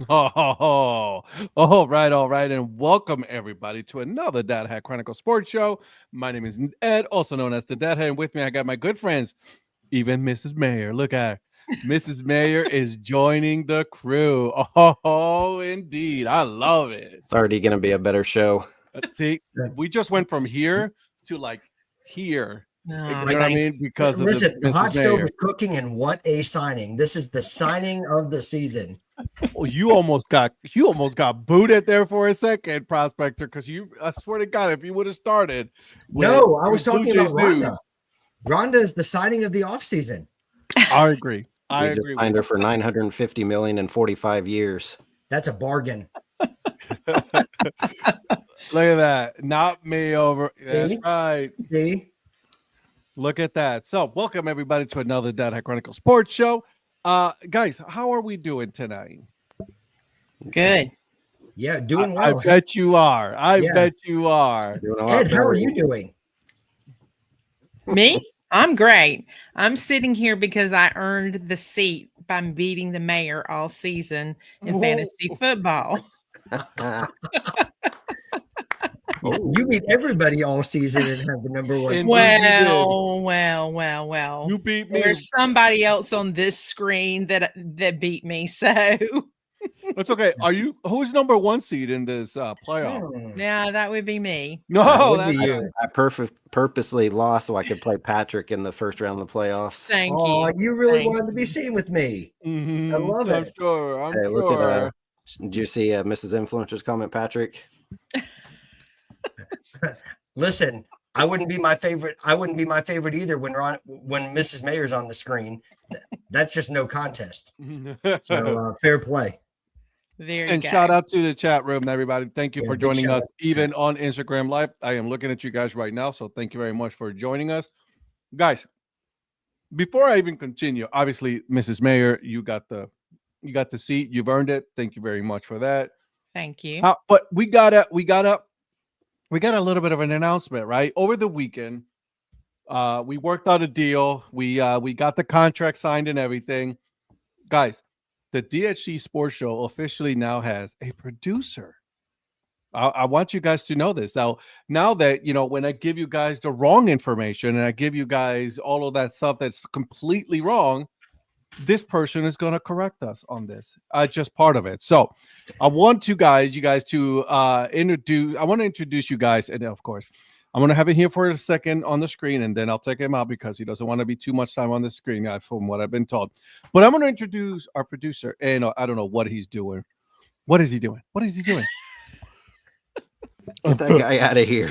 Oh, all right, and welcome everybody to another Dad Hat Chronicle Sports Show. My name is Ed, also known as the Dad Hat, and with me I got my good friends, even Mrs. Mayer. Look at her. Mrs. Mayer is joining the crew. Oh, indeed. I love it. It's already going to be a better show. See, we just went from here to like here. No, You know what I mean? Because of listen, the hot Mrs. stove Mayer. is cooking, and what a signing! This is the signing of the season. Oh, you almost got booted there for a second, Prospector, because I swear to God, if you would have started. No, I was talking about Rhonda. News, Rhonda is the signing of the offseason. I agree. I We agree. just signed her for $950 million in 45 years. That's a bargain. Look at that. Not me over. That's See? right. See? Look at that. So, welcome everybody to another Dad Hat Chronicle Sports Show. Guys, how are we doing tonight? Good. Yeah, doing well. I bet you are. I bet you are. Ed, how are you doing? Me? I'm great. I'm sitting here because I earned the seat by beating the mayor all season in fantasy football. You beat everybody all season and have the number one. Well. You beat me. There's somebody else on this screen that beat me. So it's okay. Who's number one seed in this playoff? yeah, that would be me. No, That would be you. I purposely lost so I could play Patrick in the first round of the playoffs. Thank Oh, you. you really wanted to be seen with me. I love I'm it. sure. I'm Hey, sure. look at did you see Mrs. Influencer's comment, Patrick? Listen, I wouldn't be my favorite either when Mrs. Mayer's on the screen. That's just no contest. So fair play. There you And go. shout out to the chat room, everybody. Thank you for big joining shout us, out. even on Instagram Live. I am looking at you guys right now, so thank you very much for joining us, guys. Before I even continue, obviously, Mrs. Mayer, you got the seat. You've earned it. Thank you very much for that. Thank you. But we got a little bit of an announcement, right? Over the weekend, we worked out a deal. We got the contract signed and everything, guys. The DHC Sports Show officially now has a producer. I want you guys to know this. Now that, when I give you guys the wrong information and I give you guys all of that stuff that's completely wrong, this person is going to correct us on this. Just part of it. So I want you guys to introduce you guys. And of course, I'm going to have it here for a second on the screen, and then I'll take him out because he doesn't want to be too much time on the screen, from what I've been told. But I'm going to introduce our producer, and I don't know what he's doing. What is he doing? Get that guy out of here.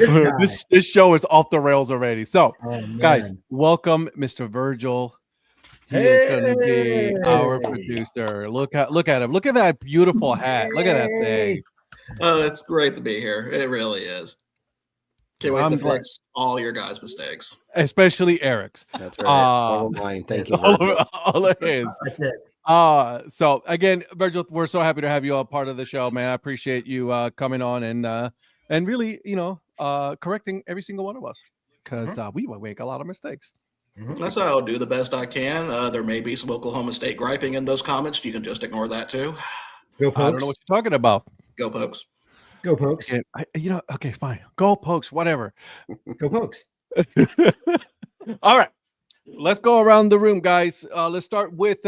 This show is off the rails already. So, Oh, guys, welcome Mr. Virgil. He is going to be our producer. Look at him. Look at that beautiful hat. Look at that thing. Oh, it's great to be here. It really is. Can't wait I'm to glad- fix all your guys' mistakes. Especially Eric's. That's right. All of mine. Thank you. All Virgil. of his. That's it. So again, Virgil, we're so happy to have you all part of the show, man. I appreciate you coming on and really, correcting every single one of us, because we will make a lot of mistakes. That's how I'll do the best I can. There may be some Oklahoma State griping in those comments. You can just ignore that too. Go I don't know Pokes. what you're talking about. Go Pokes. Go Pokes. Okay, okay, fine. Go Pokes, whatever. Go Pokes. All right, let's go around the room, guys. Let's start with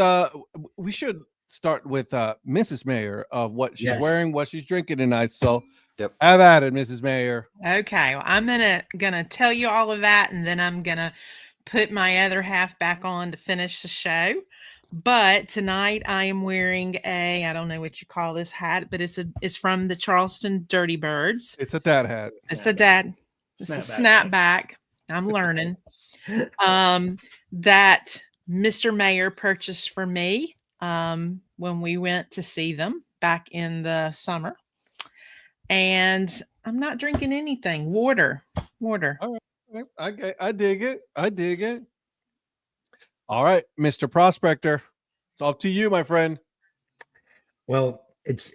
we should start with Mrs. Mayer of what she's wearing, what she's drinking tonight. So have at it, Mrs. Mayer. Okay, well, I'm gonna tell you all of that, and then I'm gonna put my other half back on to finish the show. But tonight I am wearing I don't know what you call this hat, but it's from the Charleston Dirty Birds. It's a dad hat. It's a snapback. I'm learning. That Mr. Mayer purchased for me when we went to see them back in the summer. And I'm not drinking anything. Water. All right. I dig it. All right, Mr. Prospector, it's up to you, my friend. Well, it's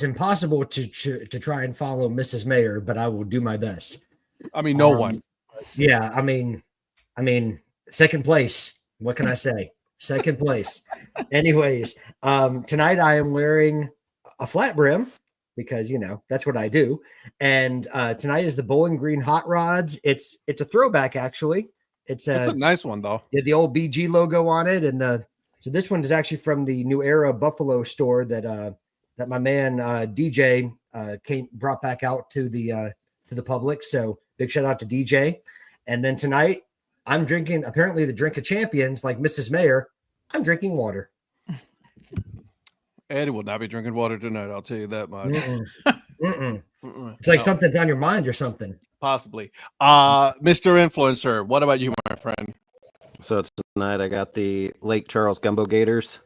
impossible to try and follow Mrs. Mayer, but I will do my best. I mean, no one. Yeah, I mean, second place. What can I say? Second place. Anyways, tonight I am wearing a flat brim because that's what I do. And tonight is the Bowling Green Hot Rods. It's a throwback actually. It's a nice one though. Yeah, the old BG logo on it, and so this one is actually from the New Era Buffalo store that my man DJ brought back out to the public. So big shout out to DJ. And then tonight I'm drinking apparently the drink of champions like Mrs. Mayer. I'm drinking water. Eddie will not be drinking water tonight. I'll tell you that much. It's like something's on your mind or something. Possibly. Mr. Influencer, what about you, my friend? So tonight I got the Lake Charles Gumbo Gators.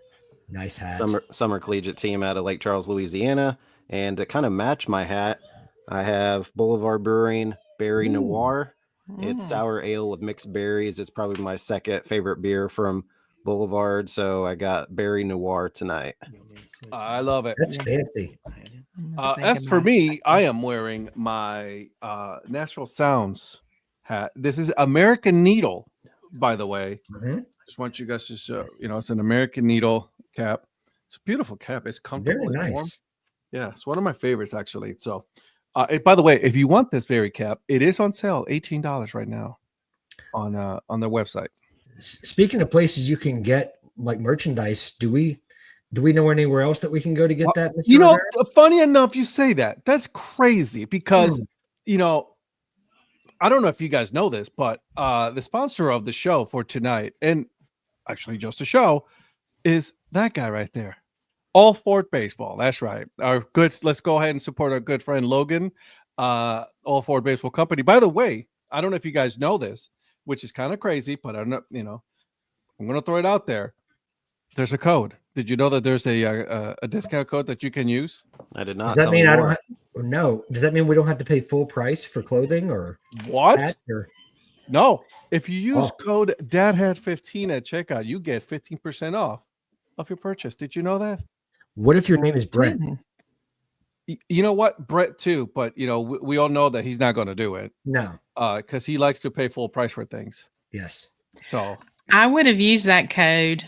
Nice hat. Summer collegiate team out of Lake Charles, Louisiana. And to kind of match my hat, I have Boulevard Brewing Berry Noir. It's sour ale with mixed berries. It's probably my second favorite beer from Boulevard. So I got Berry Noir tonight. I love it. That's fancy. As for me, I am wearing my Natural Sounds hat. This is American Needle, by the way. Just want you guys to show, it's an American Needle cap. It's a beautiful cap. It's comfortable. Very It's warm. nice. Yeah, it's one of my favorites, actually. So, by the way, if you want this very cap, it is on sale, $18 right now on their website. Speaking of places you can get like merchandise, do we know anywhere else that we can go to get that? Mr. Rivera? Funny enough, you say that. That's crazy because, I don't know if you guys know this, but the sponsor of the show for tonight, and actually just a show, is that guy right there. All Fort Baseball. That's right. Let's go ahead and support our good friend Logan, All Fort Baseball Company. By the way, I don't know if you guys know this, which is kind of crazy, but I'm going to throw it out there. There's a code. Did you know that there's a discount code that you can use? I did not. Does that mean Does that mean we don't have to pay full price for clothing or what? hats or? No. If you use code Dad Hat 15 at checkout, you get 15% off of your purchase. Did you know that? What if your name is Brent? You know what? Brett too, but we all know that he's not going to do it. No. Because he likes to pay full price for things. Yes. So I would have used that code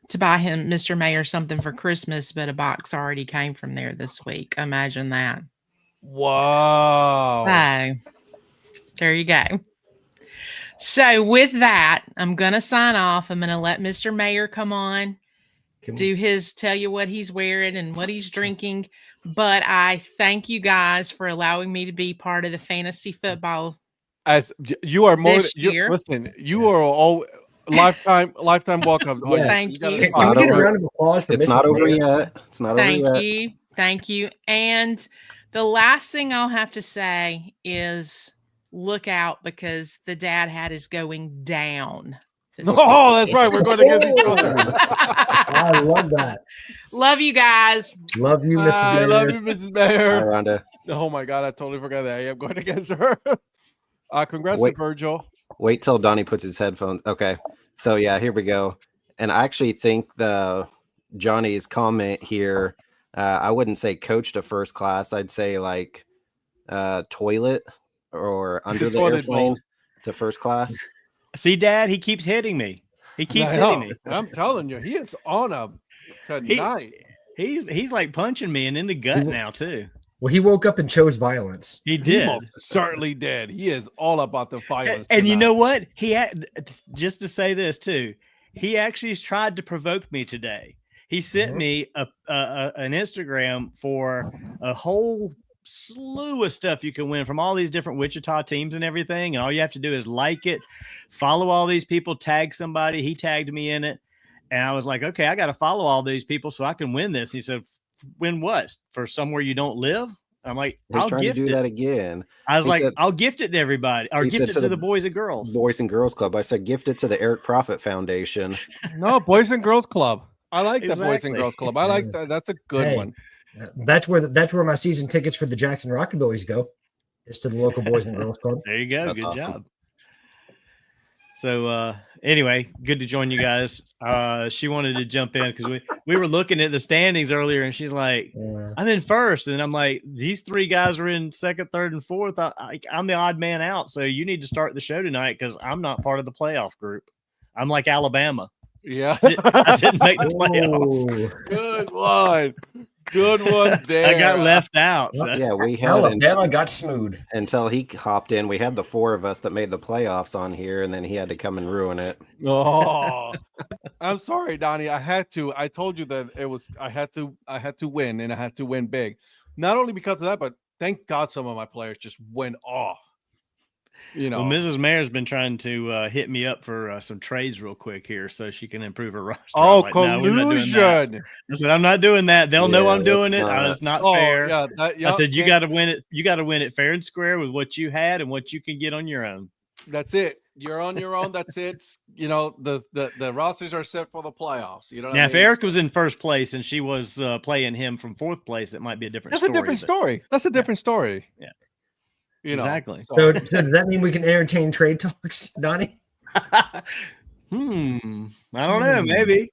to buy him, Mr. Mayor, something for Christmas, but a box already came from there this week. Imagine that. Wow. So there you go. So with that, I'm going to sign off. I'm going to let Mr. Mayor come on, tell you what he's wearing and what he's drinking. But I thank you guys for allowing me to be part of the fantasy football. As you are more, listen, you are all lifetime welcome. Yeah. Thank you. Can we get a round of applause for It's Mrs. not over Mayor? yet. It's not over yet. Thank you. And the last thing I'll have to say is look out because the Dad Hat is going down. Oh, that's right. We're going to get each other. I love that. Love you guys. Love you, Mrs. I Mayor. love you, Mrs. Mayor. Hi, Rhonda. Oh my God, I totally forgot that I am going against her. Congrats Wait. to Virgil. Wait till Donnie puts his headphones. Okay. So yeah, here we go. And I actually think Johnny's comment here, I wouldn't say coach to first class. I'd say like toilet or under the airplane to first class. See, Dad, he keeps hitting me. He keeps hitting me. I'm telling you, he is on a tonight. He's like punching me and in the gut now too. Well, he woke up and chose violence. He did. Most certainly did. He is all about the violence. And you know what? He had, just to say this too, he actually has tried to provoke me today. He sent me an Instagram for a whole slew of stuff you can win from all these different Wichita teams and everything. And all you have to do is like it, follow all these people, tag somebody. He tagged me in it. And I was like, okay, I got to follow all these people so I can win this. He said, win what? For somewhere you don't live? I'm like, He's trying to do that again. I was He like, said- I'll gift it to everybody or he gift said it to the Boys and Girls. Boys and Girls Club. I said gift it to the Eric Profit Foundation. No, Boys and Girls Club. I like the Boys and Exactly. Girls Club. I like that. That's a good one. That's where my season tickets for the Jackson Rockabillies go. Is to the local Boys and Girls Club. There you go. That's Good awesome. job. So anyway, good to join you guys. She wanted to jump in because we were looking at the standings earlier, and she's like, "I'm in first," and I'm like, "These three guys are in second, third, and fourth. I'm the odd man out, so you need to start the show tonight because I'm not part of the playoff group. I'm like Alabama. Yeah. I didn't make the playoff." Oh, Good one. Good one there. I got left out. So. Yeah, we had Alabama got smooth until he hopped in. We had the 4 of us that made the playoffs on here, and then he had to come and ruin it. Oh, I'm sorry, Donnie. I had to. I told you that it was. I had to win, and I had to win big. Not only because of that, but thank God some of my players just went off. You know, Well, Mrs. Mayor's been trying to hit me up for some trades real quick here so she can improve her roster. oh, I'm like, "No, we're not doing that." collusion. I said, I'm not doing that. They'll know Yeah, I'm doing that's it. not- It's not Oh, fair. yeah. I said, you got to win it. You got to win it fair and square with what you had and what you can get on your own. That's it. You're on your own. That's it. You know, the rosters are set for the playoffs. You know. Now, if Eric was in first place and she was playing him from fourth place, it might be a different that's story. a different story. That's a different story. Yeah. You know, Exactly. so does that mean we can entertain trade talks, Donnie? I don't know. Maybe.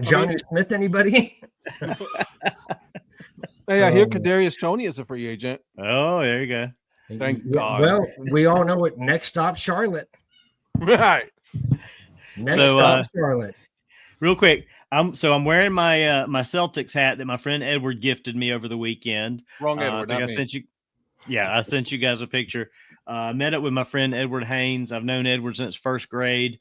Johnny Smith, anybody? Hey, I hear Kadarius Toney is a free agent. Oh, there you go. Thank God. Well, we all know it. Next stop, Charlotte. Right. Next So, stop, Charlotte. Real quick, I'm wearing my my Celtics hat that my friend Edward gifted me over the weekend. Wrong Edward. I think not I me. sent you. Yeah, I sent you guys a picture. Met up with my friend Edward Haynes. I've known Edward since first grade.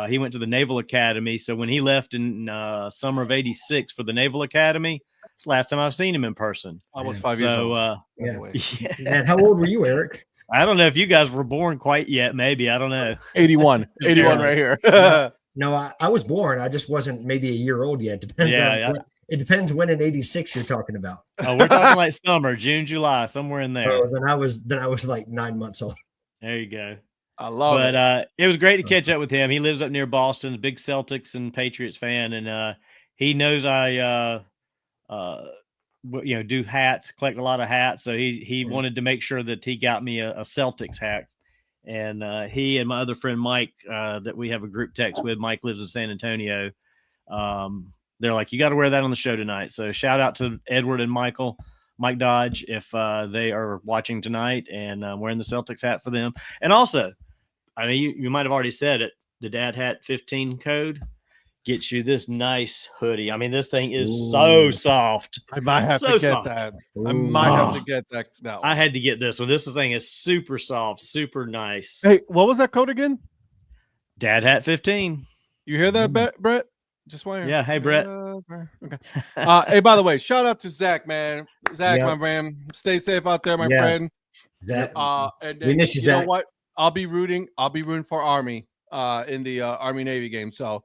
He went to the Naval Academy. So when he left in summer of '86 for the Naval Academy, it's the last time I've seen him in person. I was 5 years old. by the Yeah. way. And how old were you, Eric? I don't know if you guys were born quite yet. Maybe I don't know. 81 Yeah. right here. No, I was born. I just wasn't maybe a year old yet. Depends. Yeah, It depends when in '86 you're talking about. Oh, we're talking like summer, June, July, somewhere in there. Oh, then I was like 9 months old. There you go. I love it. But it was great to catch up with him. He lives up near Boston, big Celtics and Patriots fan, and he knows I do hats, collect a lot of hats. So he wanted to make sure that he got me a Celtics hat. And he and my other friend Mike, that we have a group text with, Mike lives in San Antonio. They're like, you got to wear that on the show tonight. So shout out to Edward and Mike Dodge, if they are watching tonight, and I'm wearing the Celtics hat for them. And also, I mean, you might have already said it, the Dad Hat 15 code gets you this nice hoodie. I mean, this thing is so soft. I might have so to get soft. that. I might have to get that. One. I had to get this one. This thing is super soft, super nice. Hey, what was that code again? Dad Hat 15. You hear that, Brett? Just wondering. Yeah. Hey, Brett. Okay. Hey, by the way, shout out to Zach, man. Zach, Yeah. my man. Stay safe out there, my Yeah. friend. Zach, And then, we miss you, know Zach. what? I'll be rooting for Army in the Army Navy game. So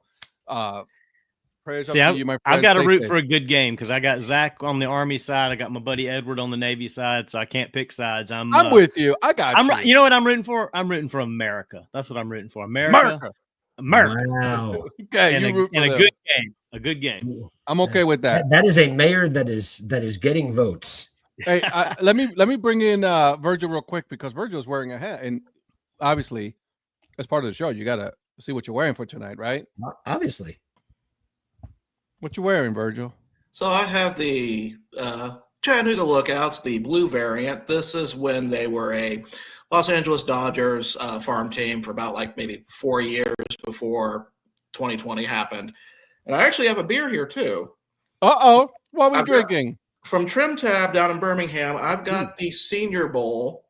prayers up See, to you, my friend. I've got to Stay root safe. for a good game because I got Zach on the Army side. I got my buddy Edward on the Navy side, so I can't pick sides. I'm with you. I got you. You know what I'm rooting for? I'm rooting for America. That's what I'm rooting for. America. Wow. Okay, And, you root for a them. good game. A good game. I'm okay with that. That is a mayor that is getting votes. Hey, let me bring in Virgil real quick because Virgil's wearing a hat, and obviously, as part of the show, you gotta see what you're wearing for tonight, right? Obviously. What you wearing, Virgil? So I have the Chattanooga Lookouts, the blue variant. This is when they were a Los Angeles Dodgers farm team for about like maybe 4 years before 2020 happened. And I actually have a beer here too. What are we I've got- drinking? From Trim Tab down in Birmingham, I've got the Senior Bowl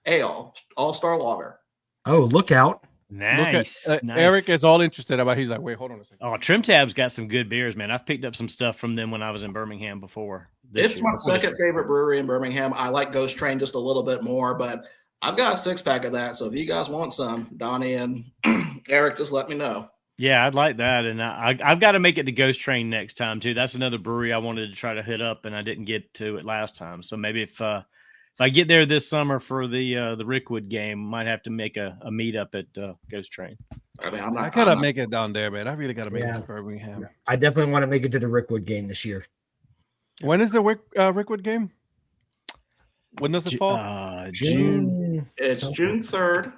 Ale, All-Star Lager. Oh, look out. Nice. Nice. Eric is all interested about. He's like, wait, hold on a second. Oh, Trim Tab's got some good beers, man. I've picked up some stuff from them when I was in Birmingham before. It's my second favorite brewery in Birmingham. I like Ghost Train just a little bit more, but I've got a 6-pack of that. So if you guys want some, Donnie and Eric, just let me know. Yeah, I'd like that, and I've got to make it to Ghost Train next time too. That's another brewery I wanted to try to hit up, and I didn't get to it last time. So maybe if I get there this summer for the Rickwood game, might have to make a meetup at Ghost Train. I mean, I gotta make it down there, man. I really gotta make it to Birmingham. I definitely want to make it to the Rickwood game this year. When is the Rickwood game? When does it fall? June. It's June 3rd.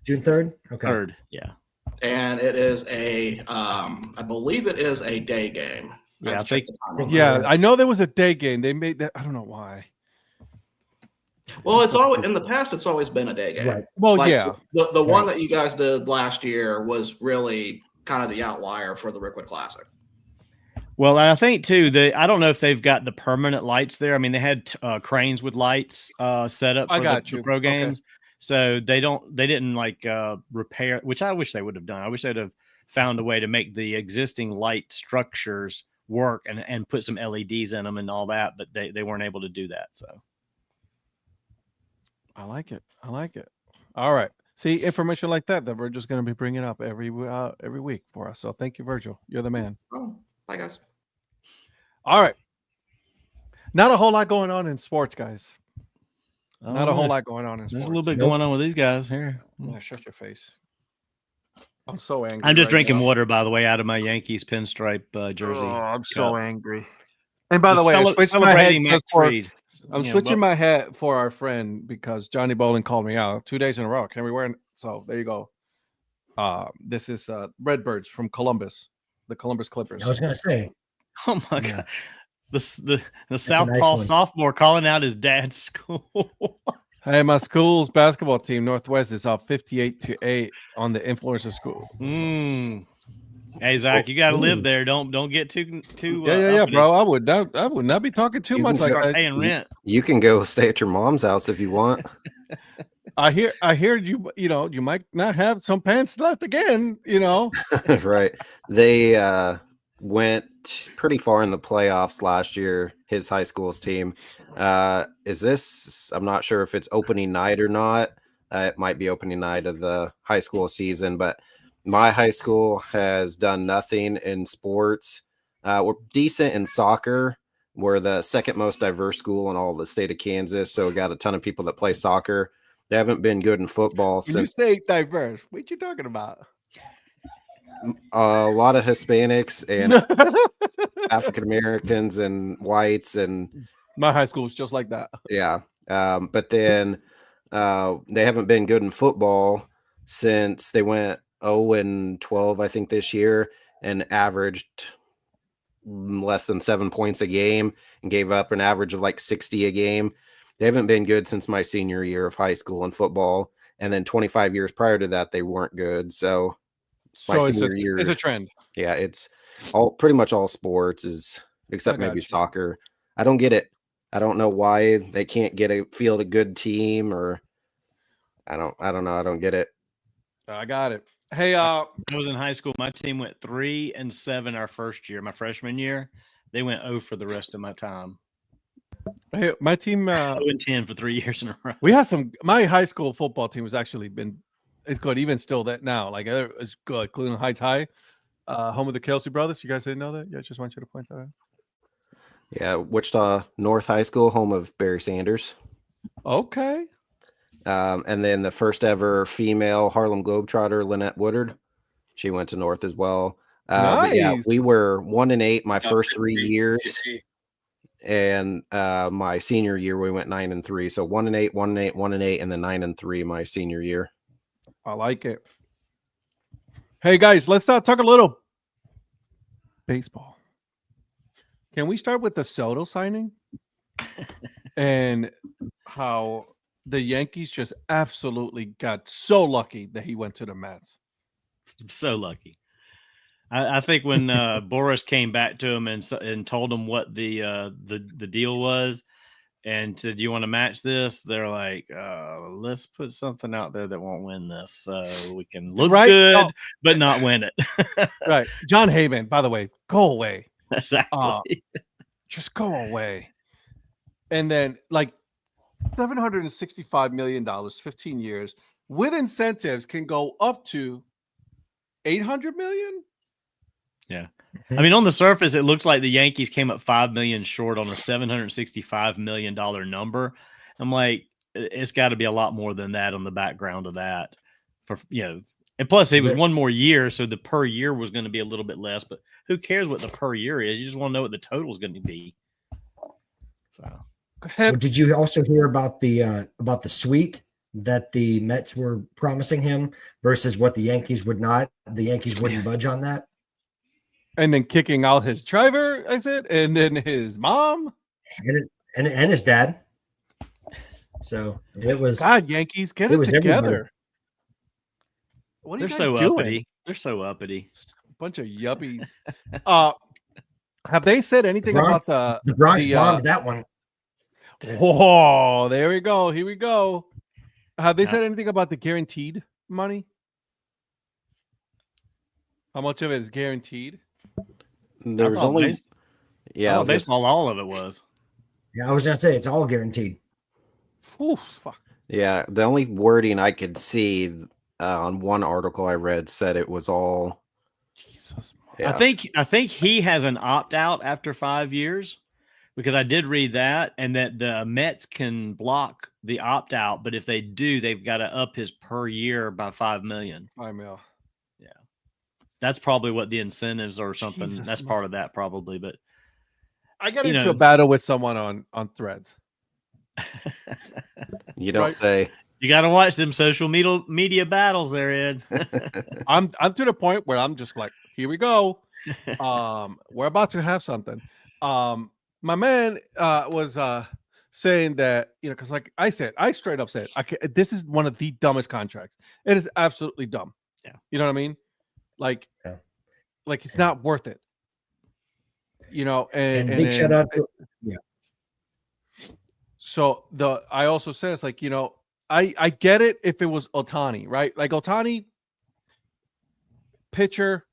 June 3rd? Okay. 3rd, yeah. And it is I believe it is a day game. Yeah, I think. Yeah, I know there was a day game. They made that. I don't know why. Well, it's always in the past. It's always been a day game. Right. Well, Like, yeah. The one that you guys did last year was really kind of the outlier for the Rickwood Classic. Well, I think too I don't know if they've got the permanent lights there. I mean, they had cranes with lights set up I for got the you. pro Okay. games, so they didn't like repair, which I wish they would have done. I wish they'd have found a way to make the existing light structures work and put some LEDs in them and all that, but they weren't able to do that. So I like it. I like it. All right. See, information like that we're just going to be bringing up every week for us. So thank you, Virgil. You're the man. Oh, bye, guys. All right. Not a whole lot going on in sports, guys. Not a whole lot going on in sports. There's a little bit going on with these guys here. Yeah, shut your face. I'm so angry. I'm just right drinking now. water, by the way, out of my Yankees pinstripe jersey. Oh, I'm so cup. angry. And by the Just way, I switched my head celebrating Max just for, Fried. I'm switching my hat for our friend because Johnny Bolin called me out 2 days in a row. Can we wear it? So there you go. This is Redbirds from Columbus, the Columbus Clippers. I was gonna say, Oh my Yeah. god, the a Southpaw nice one. sophomore calling out his dad's school. Hey, my school's basketball team, Northwest, is up 58-8 on the influencer school. Hey Zach, you got to live there. Don't get too. Yeah, uppity. bro. I would not be talking too You much can like Start that. paying rent. You can go stay at your mom's house if you want. I hear you. You know, you might not have some pants left again. You know. Right. They went pretty far in the playoffs last year, his high school's team. Is this, I'm not sure if it's opening night or not. It might be opening night of the high school season, but my high school has done nothing in sports. We're decent in soccer. We're the second most diverse school in all the state of Kansas. So we got a ton of people that play soccer. They haven't been good in football When you since say diverse, what you talking about? a lot of Hispanics and African Americans and whites and My high school is just like that. yeah. But then they haven't been good in football since they went 0-12, I think, this year, and averaged less than 7 points a game and gave up an average of like 60 a game. They haven't been good since my senior year of high school in football. And then 25 years prior to that, they weren't good. So my So senior year, it's a trend. yeah, it's pretty much all sports except got maybe you. soccer. I don't get it. I don't know why they can't field a good team, or I don't know. I don't get it. I got it. Hey, I was in high school. My team went 3-7 our first year. My freshman year, they went 0 for the rest of my time. hey, my team. 0-10 for 3 years in a row. We had my high school football team has actually it's good. Even still that now, like it's good. Cleveland Heights High, home of the Kelsey brothers. You guys didn't know that? Yeah, I just want you to point that out. Yeah, Wichita North High School, home of Barry Sanders. Okay. And then the first ever female Harlem Globetrotter, Lynette Woodard. She went to North as well. But yeah, Nice. we were 1-8 my first 3 years. And my senior year, we went 9-3. So 1-8, 1-8, 1-8, and then 9-3 my senior year. I like it. Hey guys, let's talk a little baseball. Can we start with the Soto signing and how the Yankees just absolutely got so lucky that he went to the Mets? I'm so lucky. I think when Boris came back to him and told him what the deal was and said, "Do you want to match this?" They're like, "Let's put something out there that won't win this, so we can look Right? good, No. but not win it." Right. John Heyman, by the way, go away. Exactly. Just go away. And then like $765 million, 15 years with incentives can go up to 800 million. Yeah. I mean, on the surface, it looks like the Yankees came up $5 million short on a $765 million number. I'm like, it's got to be a lot more than that on the background of that. And plus, it was one more year, so the per year was going to be a little bit less. But who cares what the per year is? You just want to know what the total is going to be. So, Well, did you also hear about the suite that the Mets were promising him versus what the Yankees would not? The Yankees wouldn't budge on that. And then kicking out his driver, I said, and then his mom and his dad. So it was God, Yankees, get it was together. everybody. What are they're you guys so doing? uppity. They're so uppity. A bunch of yuppies. Have they said anything about the Bronx bombed that one? Oh, there we go. Here we go. Have they No. said anything about the guaranteed money? How much of it is guaranteed? There's I thought only base- yeah, I I thought was gonna baseball, all of it was. Yeah, I was gonna say it's all guaranteed. Whew, fuck. Yeah, the only wording I could see on one article I read said it was all. Jesus. Yeah. I think he has an opt out after 5 years, because I did read that, and that the Mets can block the opt out, but if they do, they've got to up his per year by $5 million. $5 million. That's probably what the incentives or something. Jesus, That's part of that probably, but I got You into know. a battle with someone on Threads. You don't Right. say. you got to watch them social media battles there, Ed. I'm to the point where I'm just like, here we go. We're about to have something. My man was saying that, because like I said, I straight up said, this is one of the dumbest contracts. It is absolutely dumb. Yeah. You know what I mean? Like, Yeah. like it's not worth it. And big shout out to So I also says like, I get it if it was Ohtani, right? Like Ohtani, pitcher,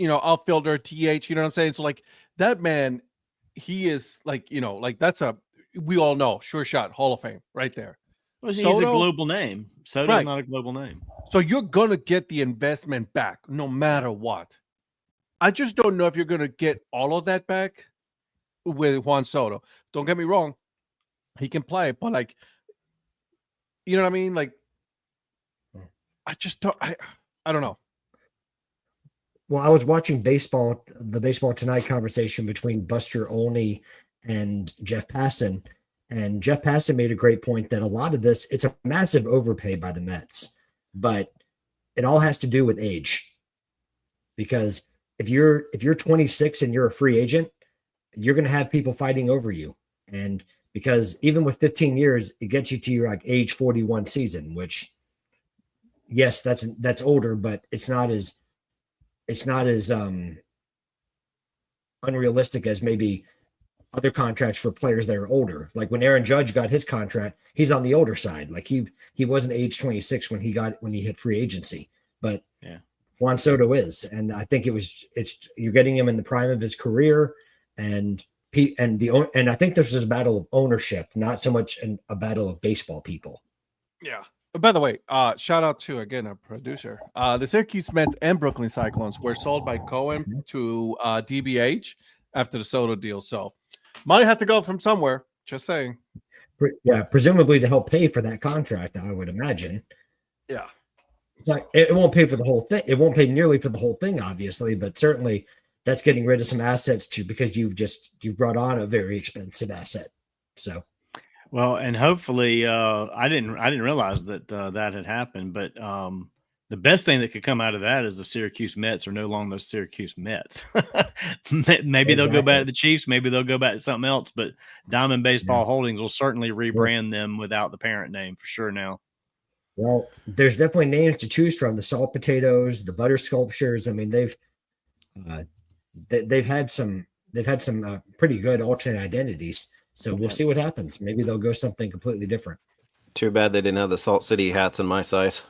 outfielder, TH, you know what I'm saying? So like that man, he is like, like we all know, sure shot, Hall of Fame right there. Well, he's Soto- a global name. Soto's Right. not a global name. So you're going to get the investment back no matter what. I just don't know if you're going to get all of that back with Juan Soto. Don't get me wrong. He can play, but like, you know what I mean? Like, I just don't, I don't know. Well, I was watching the Baseball Tonight conversation between Buster Olney and Jeff Passan, and Jeff Passan made a great point that a lot of this, it's a massive overpay by the Mets, but it all has to do with age. Because if you're 26 and you're a free agent, you're going to have people fighting over you. And because even with 15 years, it gets you to your like age 41 season, which yes, that's older, but it's not as unrealistic as maybe other contracts for players that are older. Like when Aaron Judge got his contract, he's on the older side. Like he wasn't age 26 when he hit free agency, but Yeah. Juan Soto is, and I think you're getting him in the prime of his career, and I think this is a battle of ownership, not so much a battle of baseball people. Yeah. By the way, shout out to again a producer. The Syracuse Mets and Brooklyn Cyclones were sold by Cohen to DBH after the Soto deal. So money had to go from somewhere. Just saying. Yeah, presumably to help pay for that contract, I would imagine. Yeah. Like, it won't pay for the whole thing. It won't pay nearly for the whole thing, obviously, but certainly that's getting rid of some assets too, because you've brought on a very expensive asset. So, Well, and hopefully, I didn't realize that that had happened. But the best thing that could come out of that is the Syracuse Mets are no longer the Syracuse Mets. Maybe they'll go back to the Chiefs. Maybe they'll go back to something else. But Diamond Baseball Holdings will certainly rebrand them without the parent name for sure now. well, there's definitely names to choose from: the Salt Potatoes, the Butter Sculptures. I mean, they've had some pretty good alternate identities. So we'll see what happens. Maybe they'll go something completely different. Too bad they didn't have the Salt City hats in my size.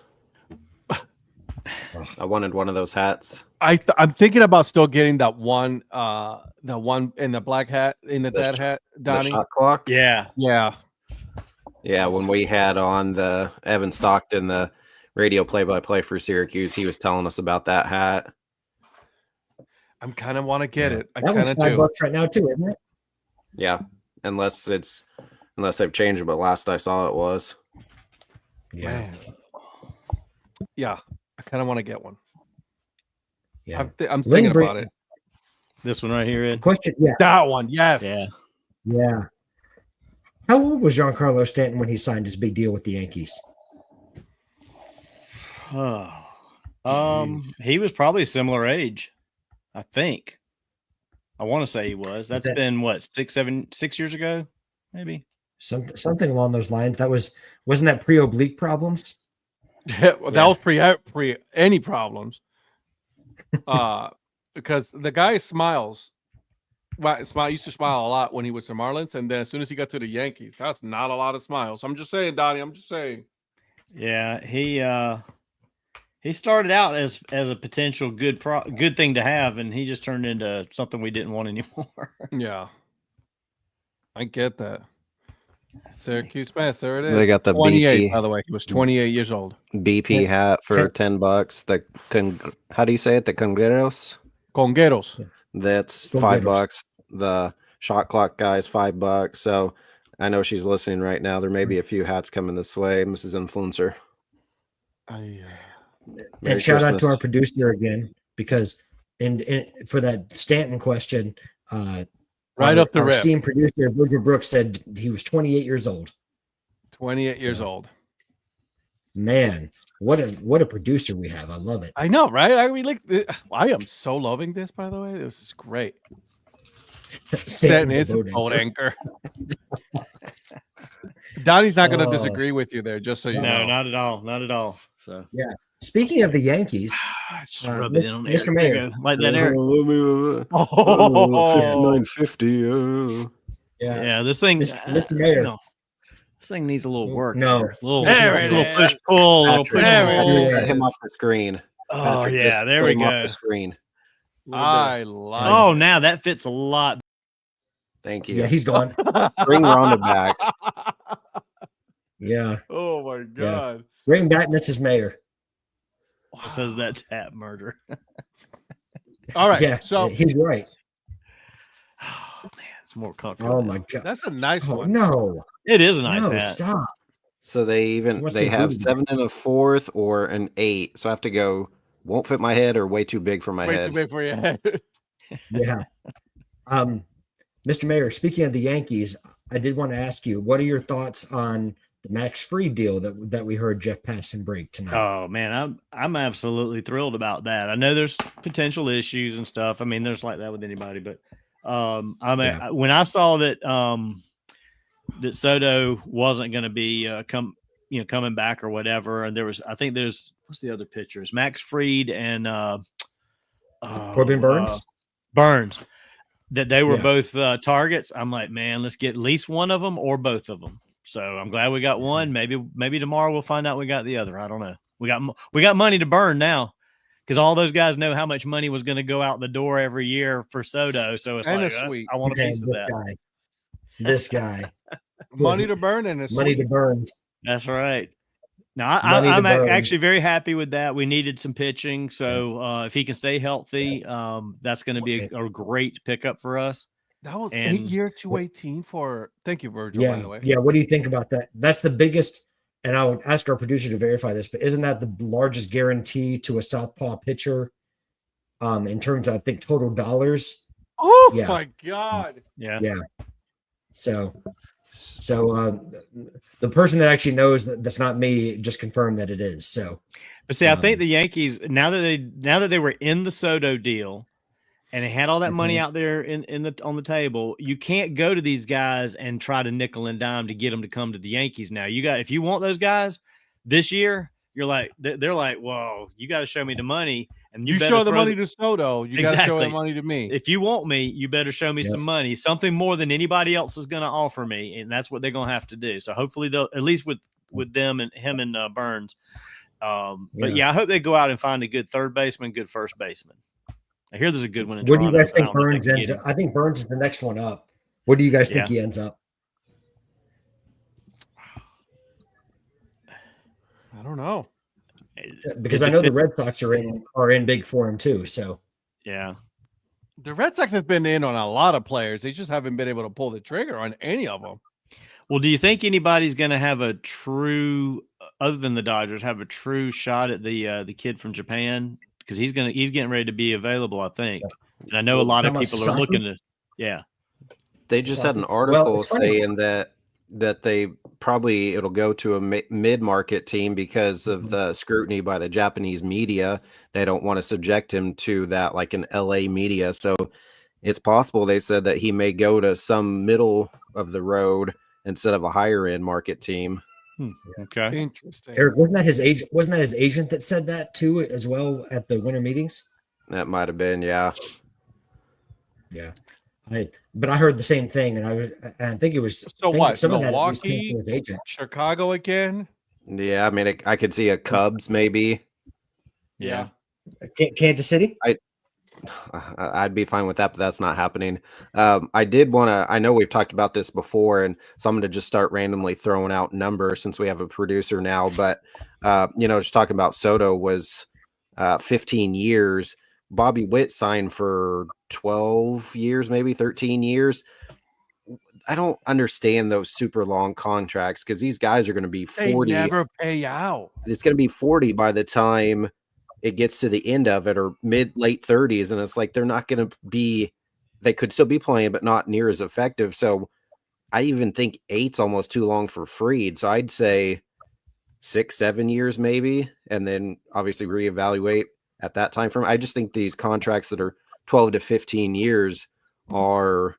I wanted one of those hats. I'm thinking about still getting that one in the black hat, in the Dad Hat, The Donnie. shot clock. Yeah. Yeah. Yeah, when we had on the Evan Stockton, the radio play-by-play for Syracuse, he was telling us about that hat. I'm kind of want to get it. I That one's kind of $5 do. right now too, isn't it? Yeah, unless they've changed it, but last I saw it was. Man. Yeah. I kind of want to get one. Yeah. I'm thinking Lindbergh- about it. This one right here, Ed. Question. Yeah. That one. Yes. Yeah. Yeah. How old was Giancarlo Stanton when he signed his big deal with the Yankees? He was probably a similar age, I think. I want to say he was. That's been what, 6 years ago, maybe. Something along those lines. Wasn't that pre-oblique problems? Yeah, well, that was pre any problems. Because the guy smiles used to smile a lot when he was the Marlins, and then as soon as he got to the Yankees, that's not a lot of smiles. I'm just saying, Donnie. I'm just saying. Yeah, he started out as a potential good thing to have, and he just turned into something we didn't want anymore. Yeah, I get that. Syracuse Mets, there it is. They got the 28, BP. by the way. He was 28 years old. BP hat for $10. How do you say it? The Congueros? Congueros. That's Congueros. $5. The shot clock guy is $5. So I know she's listening right now. There may be a few hats coming this way, Mrs. Influencer. Merry And shout out to Christmas. our producer again, because for that Stanton question, Right our, off the our rip. esteemed producer Roger Brooks said he was 28 years old. 28 years So- old. Man, what a producer we have! I love it. I know, right? I mean, like, I am so loving this. By the way, this is great. Stanton Stanton's is a boat boat anchor. anchor. Donnie's not going to Oh. disagree with you there, just so you No, know. not at all. Not at all. So Speaking of the Yankees, just Uh, rub Mis- it in on Mr. Eric. Mayor. There you go. Like that, Eric. Oh, 59.50. Yeah, this thing, Mr. Mayor. no, this thing needs a little work. No. here. Little, There it little is. push pull, little Patrick, push There it pull. is. Get him off the screen. Oh Patrick, yeah, just there put we him off go. the screen. I like Oh, it. now that fits a lot. Thank you. Yeah, he's gone. Bring Rhonda back. Yeah, Oh my god. bring back Mrs. Mayor. It says that tap murder. All right. Yeah, So he's right. Oh man, it's more comfortable. Oh now. my god. that's a nice Oh, one. no, It is a nice no, hat. stop. So they What's they the have booty? 7 1/4 or an 8. So I have to go. Won't fit my head or way too big for my Way head. too big for your head. Yeah. Mr. Mayor, speaking of the Yankees, I did want to ask you, what are your thoughts on the Max Fried deal that we heard Jeff Passan break tonight? Oh man, I'm absolutely thrilled about that. I know there's potential issues and stuff. I mean, there's like that with anybody, but Yeah. when I saw that that Soto wasn't going to be coming back or whatever, and I think there's what's the other pitchers? Max Fried and Corbin Burns? Burns. That they were Yeah. both targets. I'm like, man, let's get at least one of them or both of them. So I'm glad we got one. Maybe tomorrow we'll find out we got the other. I don't know. We got money to burn now, because all those guys know how much money was going to go out the door every year for Soto. So it's And like, a suite. I want a Man, piece of that. This guy. Money to burn and a Money to suite. Burns. That's right. Now Money to I'm burn. actually very happy with that. We needed some pitching, so if he can stay healthy, that's going to be a great pickup for us. That was And- 8-year 218 for. Thank you, Virgil. Yeah. By the way. Yeah. What do you think about that? That's the biggest, and I would ask our producer to verify this, but isn't that the largest guarantee to a southpaw pitcher in terms of, I think, total dollars? Oh Yeah. my god. Yeah. Yeah. So the person that actually knows that's not me just confirmed that it is. So But see, I think Um, the Yankees, now that they were in the Soto deal and they had all that money out there on the table, you can't go to these guys and try to nickel and dime to get them to come to the Yankees. Now if you want those guys this year, they're like, well, you got to show me the money, and You better show the throw money to Soto. You got to show the Exactly. money to me. If you want me, you better show me Yep. some money, something more than anybody else is going to offer me, and that's what they're going to have to do. So hopefully they'll, at least with them and him and Burns. But yeah, I hope they go out and find a good third baseman, good first baseman. I hear there's a good one in what do you Toronto, guys but I think don't know if Burns they can ends get up? I think Burns is the next one up. What do you guys think Yeah. he ends up? I don't know. him. Because I know the Red Sox are in big for him too. So Yeah. The Red Sox have been in on a lot of players. They just haven't been able to pull the trigger on any of them. Well, do you think anybody's going to have a true, other than the Dodgers, have a true shot at the kid from Japan? Because he's getting ready to be available, I think. And I know a lot of Talking about people are Sasaki? looking to, yeah. They just had an Well, article it's funny. saying that they probably it'll go to a mid-market team because of the scrutiny by the Japanese media. They don't want to subject him to that like an LA media. So it's possible they said that he may go to some middle of the road instead of a higher end market team. Okay. Interesting. Eric, wasn't that his agent? Wasn't that his agent that said that too, as well at the winter meetings? That might have been, yeah. Yeah. But I heard the same thing, and I think it was. So I think what? Some of that at least came Milwaukee, from his agent. Chicago again? Yeah, I mean, I could see a Cubs maybe. Yeah. Kansas City. I'd be fine with that, but that's not happening. I did want to. I know we've talked about this before, and so I'm going to just start randomly throwing out numbers since we have a producer now. But just talking about Soto was 15 years. Bobby Witt signed for 12 years, maybe 13 years. I don't understand those super long contracts because these guys are going to be 40. They never pay out. It's going to be 40 by the time it gets to the end of it, or late 30s. And it's like, they're not going to be, they could still be playing, but not near as effective. So I even think 8's almost too long for Fried. So I'd say 6-7 years maybe, and then obviously reevaluate at that time frame. I just think these contracts that are 12 to 15 years are,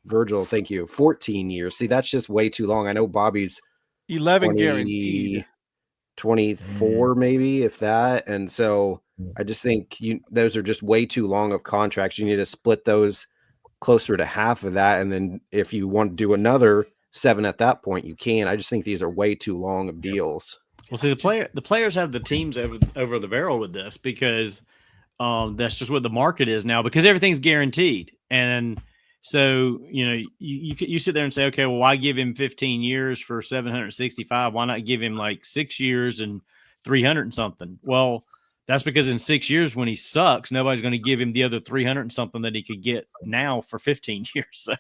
Virgil, thank you, 14 years. See, that's just way too long. I know Bobby's 11 guaranteed. 24 maybe, if that. And so I just think those are just way too long of contracts. You need to split those closer to half of that, and then if you want to do another 7 at that point, you can. I just think these are way too long of deals. Well, see, the players have the teams over the barrel with this because that's just what the market is now, because everything's guaranteed. And so, you sit there and say, okay, well, why give him 15 years for 765? Why not give him like 6 years and 300 and something? Well, that's because in 6 years when he sucks, nobody's going to give him the other 300 and something that he could get now for 15 years. So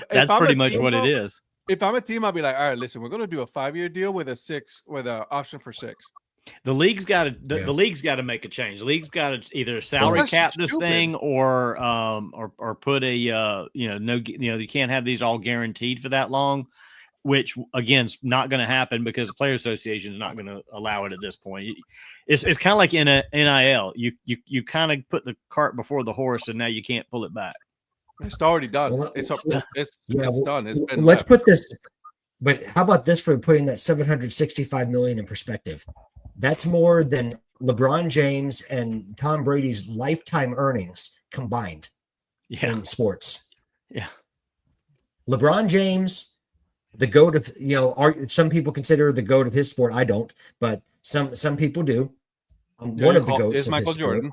that's pretty much what it is. If I'm a team, I'll be like, all right, listen, we're going to do a 5-year deal with an option for 6. The league's got to the league's got to make a change. The league's got to either salary cap this thing or put a you can't have these all guaranteed for that long, which again is not going to happen because the Player Association is not going to allow it at this point. It's kind of like in a NIL. You kind of put the cart before the horse, and now you can't pull it back. It's already done. Well, it's done. It's been. Let's put this. But how about this for putting that $765 million in perspective? That's more than LeBron James and Tom Brady's lifetime earnings combined in sports. Yeah. LeBron James, the GOAT of, some people consider the GOAT of his sport. I don't, but some people do. One of the GOATs is of Michael his Jordan.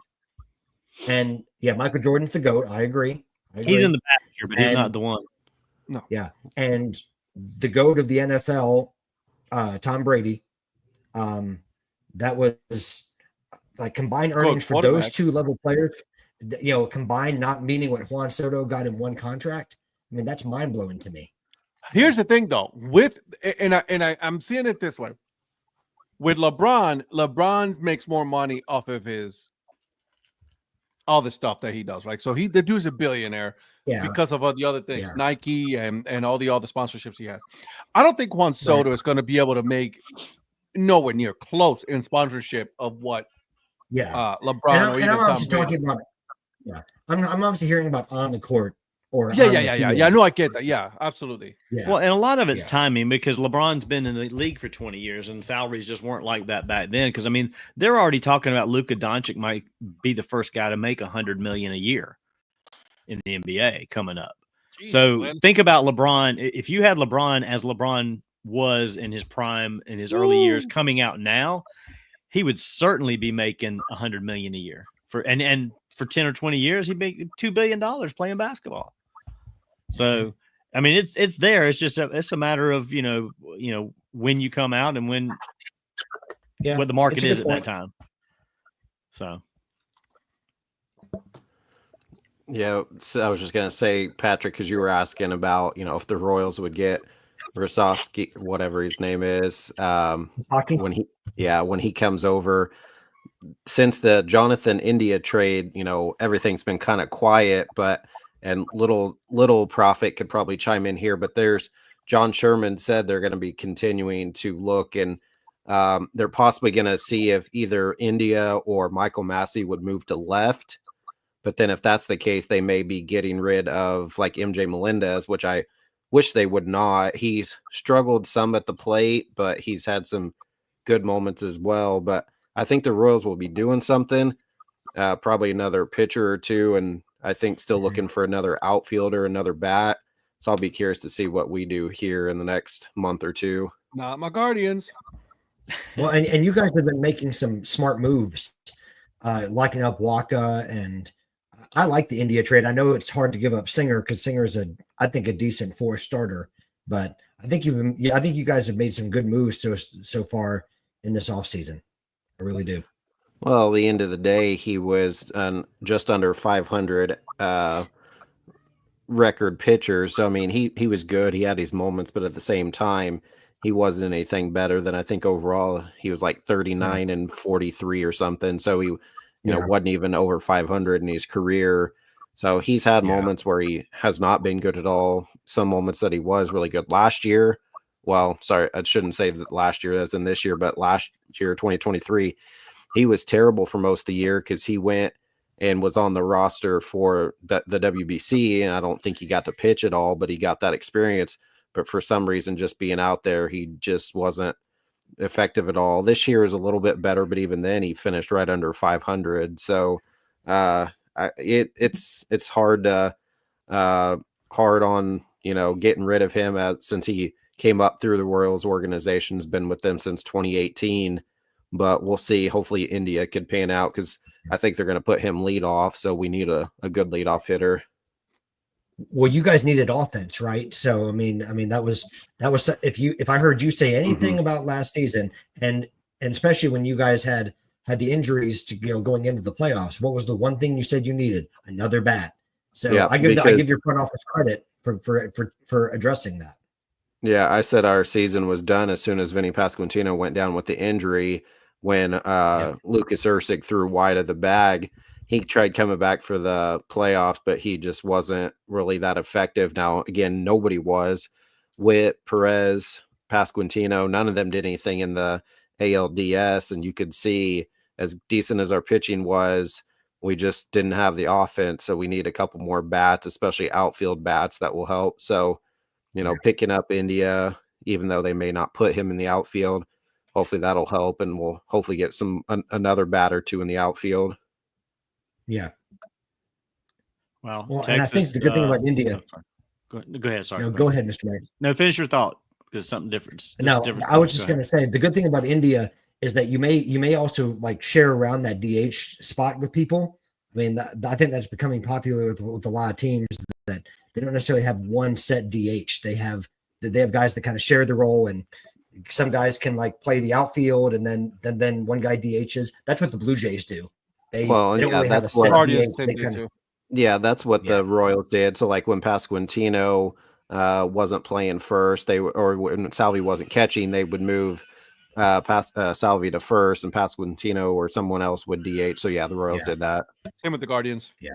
Sport. And Michael Jordan's the GOAT. I agree. He's in the back here, but he's not the one. No. Yeah. And the GOAT of the NFL, Tom Brady, that was like combined earnings for those two level players, combined, not meaning what Juan Soto got in one contract. I mean, that's mind blowing to me. Here's the thing though, I'm seeing it this way. With LeBron makes more money off of all the stuff that he does, right? So the dude's a billionaire because of all the other things, Nike and all the sponsorships he has. I don't think Juan Soto is going to be able to make nowhere near close in sponsorship of what LeBron or even Tom Brady. Talking about, I'm obviously hearing about on the court or yeah. No, I get that. Yeah, absolutely. Yeah. Well, and a lot of it's timing because LeBron's been in the league for 20 years and salaries just weren't like that back then. Because I mean, they're already talking about Luka Doncic might be the first guy to make $100 million a year in the NBA coming up. Jesus, think about LeBron. If you had LeBron as LeBron was in his prime in his early years coming out now, he would certainly be making $100 million a year and for 10 or 20 years he'd make $2 billion playing basketball. So I mean it's there. It's just it's a matter of when you come out and when what the market is at that time. So I was just gonna say, Patrick, because you were asking about if the Royals would get Rosofsky, whatever his name is, when he comes over. Since the Jonathan India trade, everything's been kind of quiet, and little profit could probably chime in here, but John Sherman said they're going to be continuing to look, and they're possibly going to see if either India or Michael Massey would move to left. But then if that's the case, they may be getting rid of like MJ Melendez, which I wish they would not. He's struggled some at the plate, but he's had some good moments as well. But I think the Royals will be doing something, probably another pitcher or two. And I think still looking for another outfielder, another bat. So I'll be curious to see what we do here in the next month or two. Not my Guardians. Well, and you guys have been making some smart moves, locking up Waka, and I like the India trade. I know it's hard to give up Singer because Singer's I think a decent 4 starter, but I think you guys have made some good moves so far in this offseason. I really do. Well, at the end of the day, he was just under 500 record pitcher. So, I mean, he was good. He had his moments, but at the same time, he wasn't anything better than I think overall. He was like 39 and 43 or something. So he, wasn't even over 500 in his career. So he's had moments where he has not been good at all. Some moments that he was really good last year. Well, sorry, I shouldn't say that last year as in this year, but last year, 2023, he was terrible for most of the year because he went and was on the roster for the WBC, and I don't think he got to pitch at all, but he got that experience. But for some reason, just being out there, he just wasn't effective at all. This year is a little bit better, but even then, he finished right under 500. So it's hard on getting rid of him since he came up through the Royals organization, has been with them since 2018. But we'll see. Hopefully India could pan out because I think they're going to put him lead off. So we need a good leadoff hitter. Well, you guys needed offense, right? So I mean that was if I heard you say anything about last season, and especially when you guys had the injuries to going into the playoffs, what was the one thing you said you needed? Another bat. So yeah, I give your front office credit for addressing that. Yeah, I said our season was done as soon as Vinny Pasquantino went down with the injury. When Lucas Ursig threw wide of the bag, he tried coming back for the playoffs, but he just wasn't really that effective. Now, again, nobody was. Witt, Perez, Pasquantino, none of them did anything in the ALDS, and you could see as decent as our pitching was, we just didn't have the offense, so we need a couple more bats, especially outfield bats that will help. So, picking up India, even though they may not put him in the outfield, hopefully that'll help, and we'll hopefully get another bat or two in the outfield. Yeah. Well, Texas, and I think the good thing about India. Go ahead. Sorry. No, go ahead, Mr. Mayor. No, finish your thought because it's something different. I was just going to say the good thing about India is that you may also like share around that DH spot with people. I mean, I think that's becoming popular with a lot of teams that they don't necessarily have one set DH. They have guys that kind of share the role, and some guys can like play the outfield, and then one guy DHs. That's what the Blue Jays do. They don't really have a set DH. That's what the Royals did. So like when Pasquantino wasn't playing first, or when Salvi wasn't catching, they would move Salvi to first, and Pasquantino or someone else would DH. So the Royals did that. Same with the Guardians. Yeah.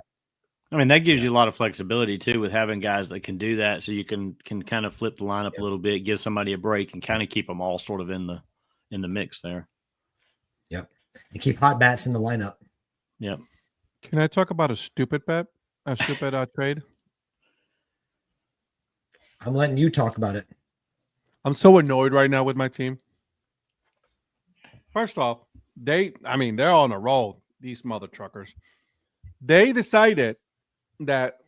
I mean, that gives you a lot of flexibility too with having guys that can do that. So you can kind of flip the lineup a little bit, give somebody a break, and kind of keep them all sort of in the mix there. Yep. And keep hot bats in the lineup. Yep. Can I talk about a stupid bet? A stupid trade? I'm letting you talk about it. I'm so annoyed right now with my team. First off, they're on a roll, these mother truckers. They decided that,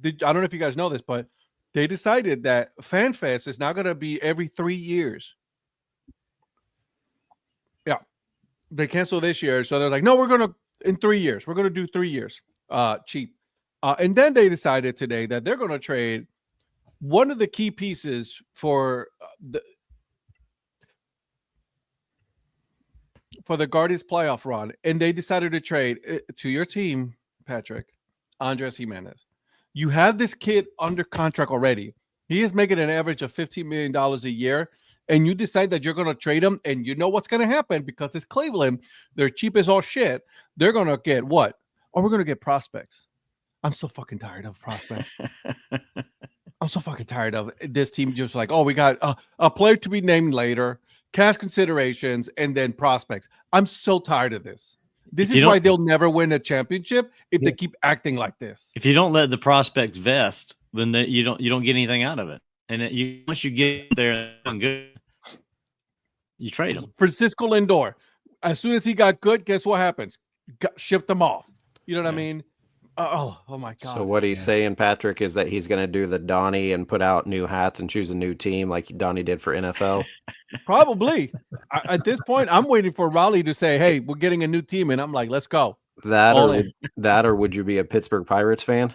I don't know if you guys know this, but they decided that FanFest is now going to be every 3 years. Yeah. They canceled this year. So they're like, no, in 3 years. We're going to do 3 years. Cheap. And then they decided today that they're going to trade one of the key pieces for the Guardians playoff run, and they decided to trade to your team, Patrick, Andres Jimenez. You have this kid under contract already. He is making an average of $15 million a year, and you decide that you're going to trade him, and you know what's going to happen because it's Cleveland. They're cheap as all shit. They're going to get what? Oh, we're going to get prospects. I'm so fucking tired of prospects. I'm so fucking tired of this team just like, oh, we got a player to be named later, cash considerations, and then prospects. I'm so tired of this. This is why they'll never win a championship if they keep acting like this. If you don't let the prospects vest, then you don't get anything out of it. And once you get there and good, you trade them. Francisco Lindor, as soon as he got good, guess what happens? Shipped them off. You know what I mean? Oh my god. So what he's saying, Patrick, is that he's going to do the Donnie and put out new hats and choose a new team like Donnie did for NFL. Probably. At this point, I'm waiting for Raleigh to say, "Hey, we're getting a new team," and I'm like, "Let's go." Or would you be a Pittsburgh Pirates fan?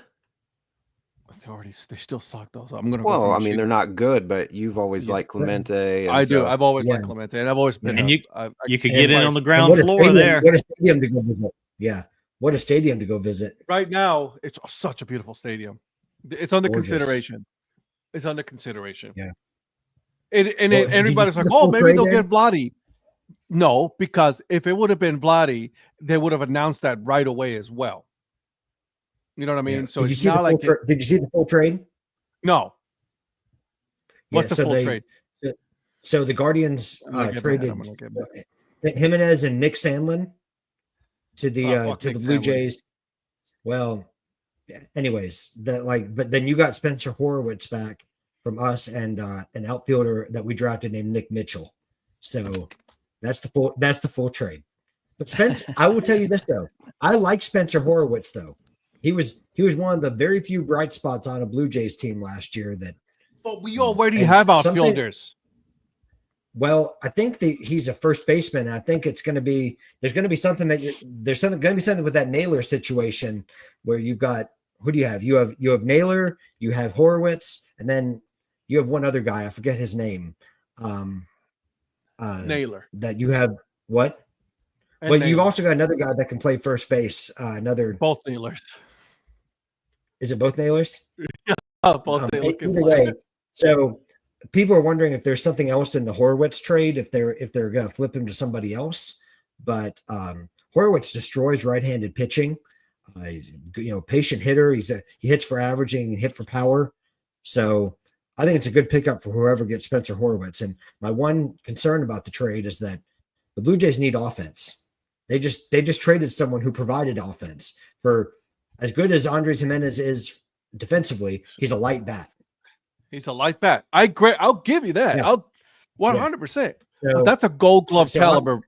They still suck though. So I'm gonna. Well, I mean, they're not good, but you've always liked Clemente. And I do. so- I've always liked Clemente, and I've always been. And you could and get in like- on the And ground what a floor stadium- there. What a stadium to go visit. Yeah. What a stadium to go visit. Right now, it's such a beautiful stadium. It's under Gorgeous. consideration. It's under consideration. Yeah. And Well, did you everybody's see like, the "Oh, full maybe trade they'll then? get Bloody." No, because if it would have been Bloody, they would have announced that right away as well. You know what I mean? Yeah. So Did you it's see the not like full did you see the full trade? no. What's Yeah, the full trade? So the Guardians I'm gonna get that. traded I'm gonna get that. Jimenez and Nick Sandlin to the fuck to Nick the Blue Sandlin. Jays. Well, anyways, but then you got Spencer Horowitz back from us and an outfielder that we drafted named Nick Mitchell. So that's the full trade. But Spence, I will tell you this though. I like Spencer Horowitz though. He was one of the very few bright spots on a Blue Jays team last year that. But we already And have something- outfielders. Well, I think he's a first baseman. I think there's going to be something with that Naylor situation where you've got, who do you have? You have Naylor, you have Horowitz, and then you have one other guy. I forget his name. Naylor. That you have what? And Well, you've Naylor. also got another guy that can play first base. Both Naylors. Is it both Naylors? Both Naylors can Either play. way, so people are wondering if there's something else in the Horowitz trade, if they're going to flip him to somebody else. But Horowitz destroys right-handed pitching. He's, patient hitter. He hits for averaging, hit for power. So I think it's a good pickup for whoever gets Spencer Horowitz. And my one concern about the trade is that the Blue Jays need offense. They just traded someone who provided offense. For as good as Andres Jimenez is defensively, he's a light bat. He's a light bat. I'll give you that. Yeah. I'll 100%. So- But that's a Gold Glove so caliber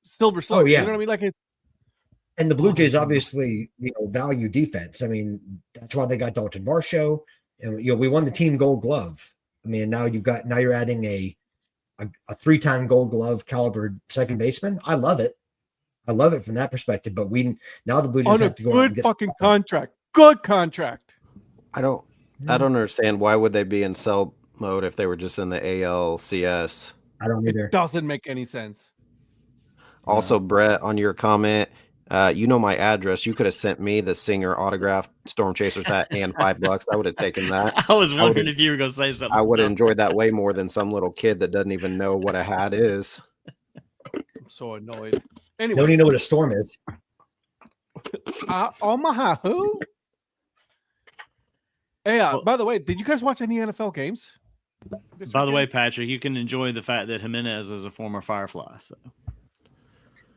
silver slugger. yeah. You know what I mean? Like it's And the Blue Jays obviously, value defense. I mean, that's why they got Dalton Varsho, and we won the team Gold Glove. I mean, now you're adding a 3-time Gold Glove caliber second baseman. I love it. I love it from that perspective. But now the Blue Jays on a have to go out and good get some fucking offense. contract. Good contract. I don't understand why would they be in sell mode if they were just in the ALCS. I don't either. It doesn't make any sense. Also, Brett, on your comment, my address. You could have sent me the Singer autographed Storm Chasers hat and $5. I would have taken that. I was wondering would've- if you were going to say something. I would have enjoyed that way more than some little kid that doesn't even know what a hat is. I'm so annoyed. Anyway, Don't even know what a storm is. Omaha, who? Hey, Well- by the way, did you guys watch any NFL games? this By the way, weekend? Patrick, you can enjoy the fact that Jimenez is a former Firefly. So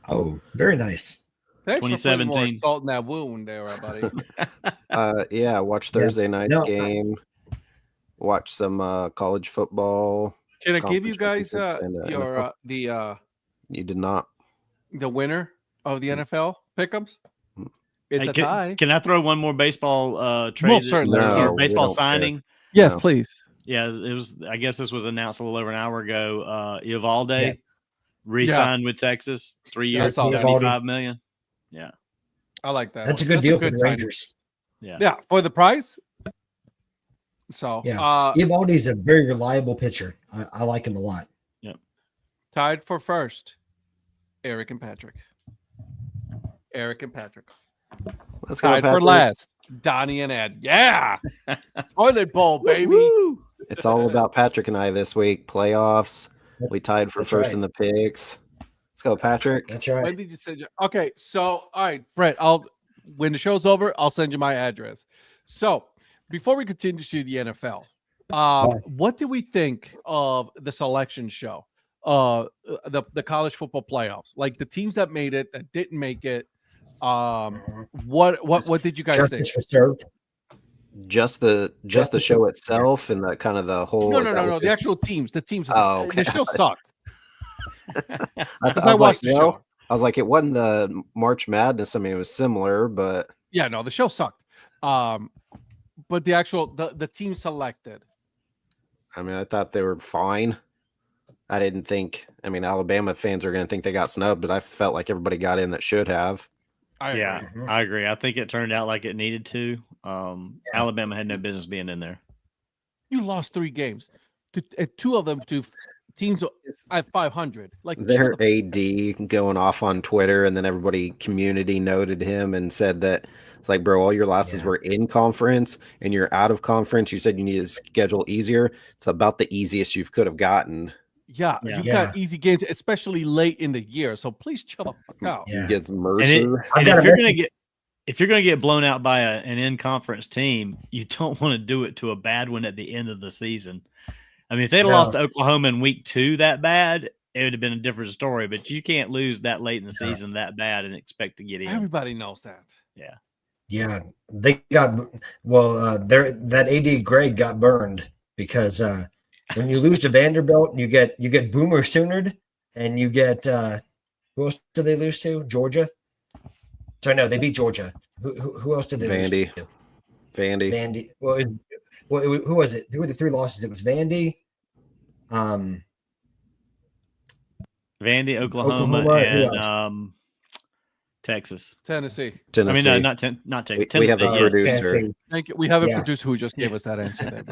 Oh, very nice. Thanks for putting more 2017. salt in that wound there, buddy. Yeah, watch Thursday night's No, game. Watch some college football. Can I give you Conference guys championships and, your You did not. the winner of the NFL pickums? Mm. It's Hey, a tie. can I throw one more baseball trade? Most certainly. No, Yes, we baseball don't care. signing. Yes, No. please. Yeah, it was. I guess this was announced a little over an hour ago. Ivalde Yeah. re-signed with Texas, 3 Yeah, I years, saw that. $75 million. Yeah, I like that. That's a one. good deal for the signing. Rangers. yeah. Yeah, for the price. So, Yeah. uh, Evaldi's a very reliable pitcher. I like him a lot. tied for first, Eric and Patrick. Let's Let's go, tied for Patrick. last, Donnie and Ed. Yeah, toilet bowl, baby. Woo-hoo! It's all about Patrick and I this week. Playoffs. We tied for That's first right. in the picks. Let's go, Patrick. That's right. When did you send your? Okay, so all right, Brett. When the show's over, I'll send you my address. So before we continue to the NFL, what do we think of the selection show? The college football playoffs, like the teams that made it, that didn't make it. What did you guys think? Justice was served. Just the show itself and the kind of the whole. No. is that what The it- actual teams. The teams. Oh, okay. The show sucked. I, Because I watched the show. I was like, it wasn't the March Madness. I mean, it was similar, but Yeah, no, the show sucked. But the actual the team selected. I mean, I thought they were fine. I didn't think. I mean, Alabama fans are going to think they got snubbed, but I felt like everybody got in that should have. I Yeah, agree. I agree. I think it turned out like it needed to. Alabama had no business being in there. You lost 3 games, two of them to teams at 500. Like Their AD going off on Twitter, and then everybody community noted him and said that it's like, bro, all your losses were in conference and you're out of conference. You said you need to schedule easier. It's about the easiest you could have gotten. Yeah, you got easy games, especially late in the year. So please chill the fuck out. You get Mercer. And if you're gonna get blown out by an in-conference team, you don't want to do it to a bad one at the end of the season. I mean, if they'd have lost to Oklahoma in week 2 that bad, it would have been a different story. But you can't lose that late in the season that bad and expect to get in. Everybody knows that. Yeah. Yeah, they got that AD grade got burned because when you lose to Vanderbilt, you get Boomer Soonered, and you get who else did they lose to? Georgia. Sorry, no, they beat Georgia. Who else did they lose to? Vandy. Well, who was it? Who were the 3 losses? It was Vandy, Oklahoma, and Texas. Tennessee. I mean, no, not Texas. We have a Tennessee. producer. Tennessee. Thank you. We have a producer who just gave us that answer. There.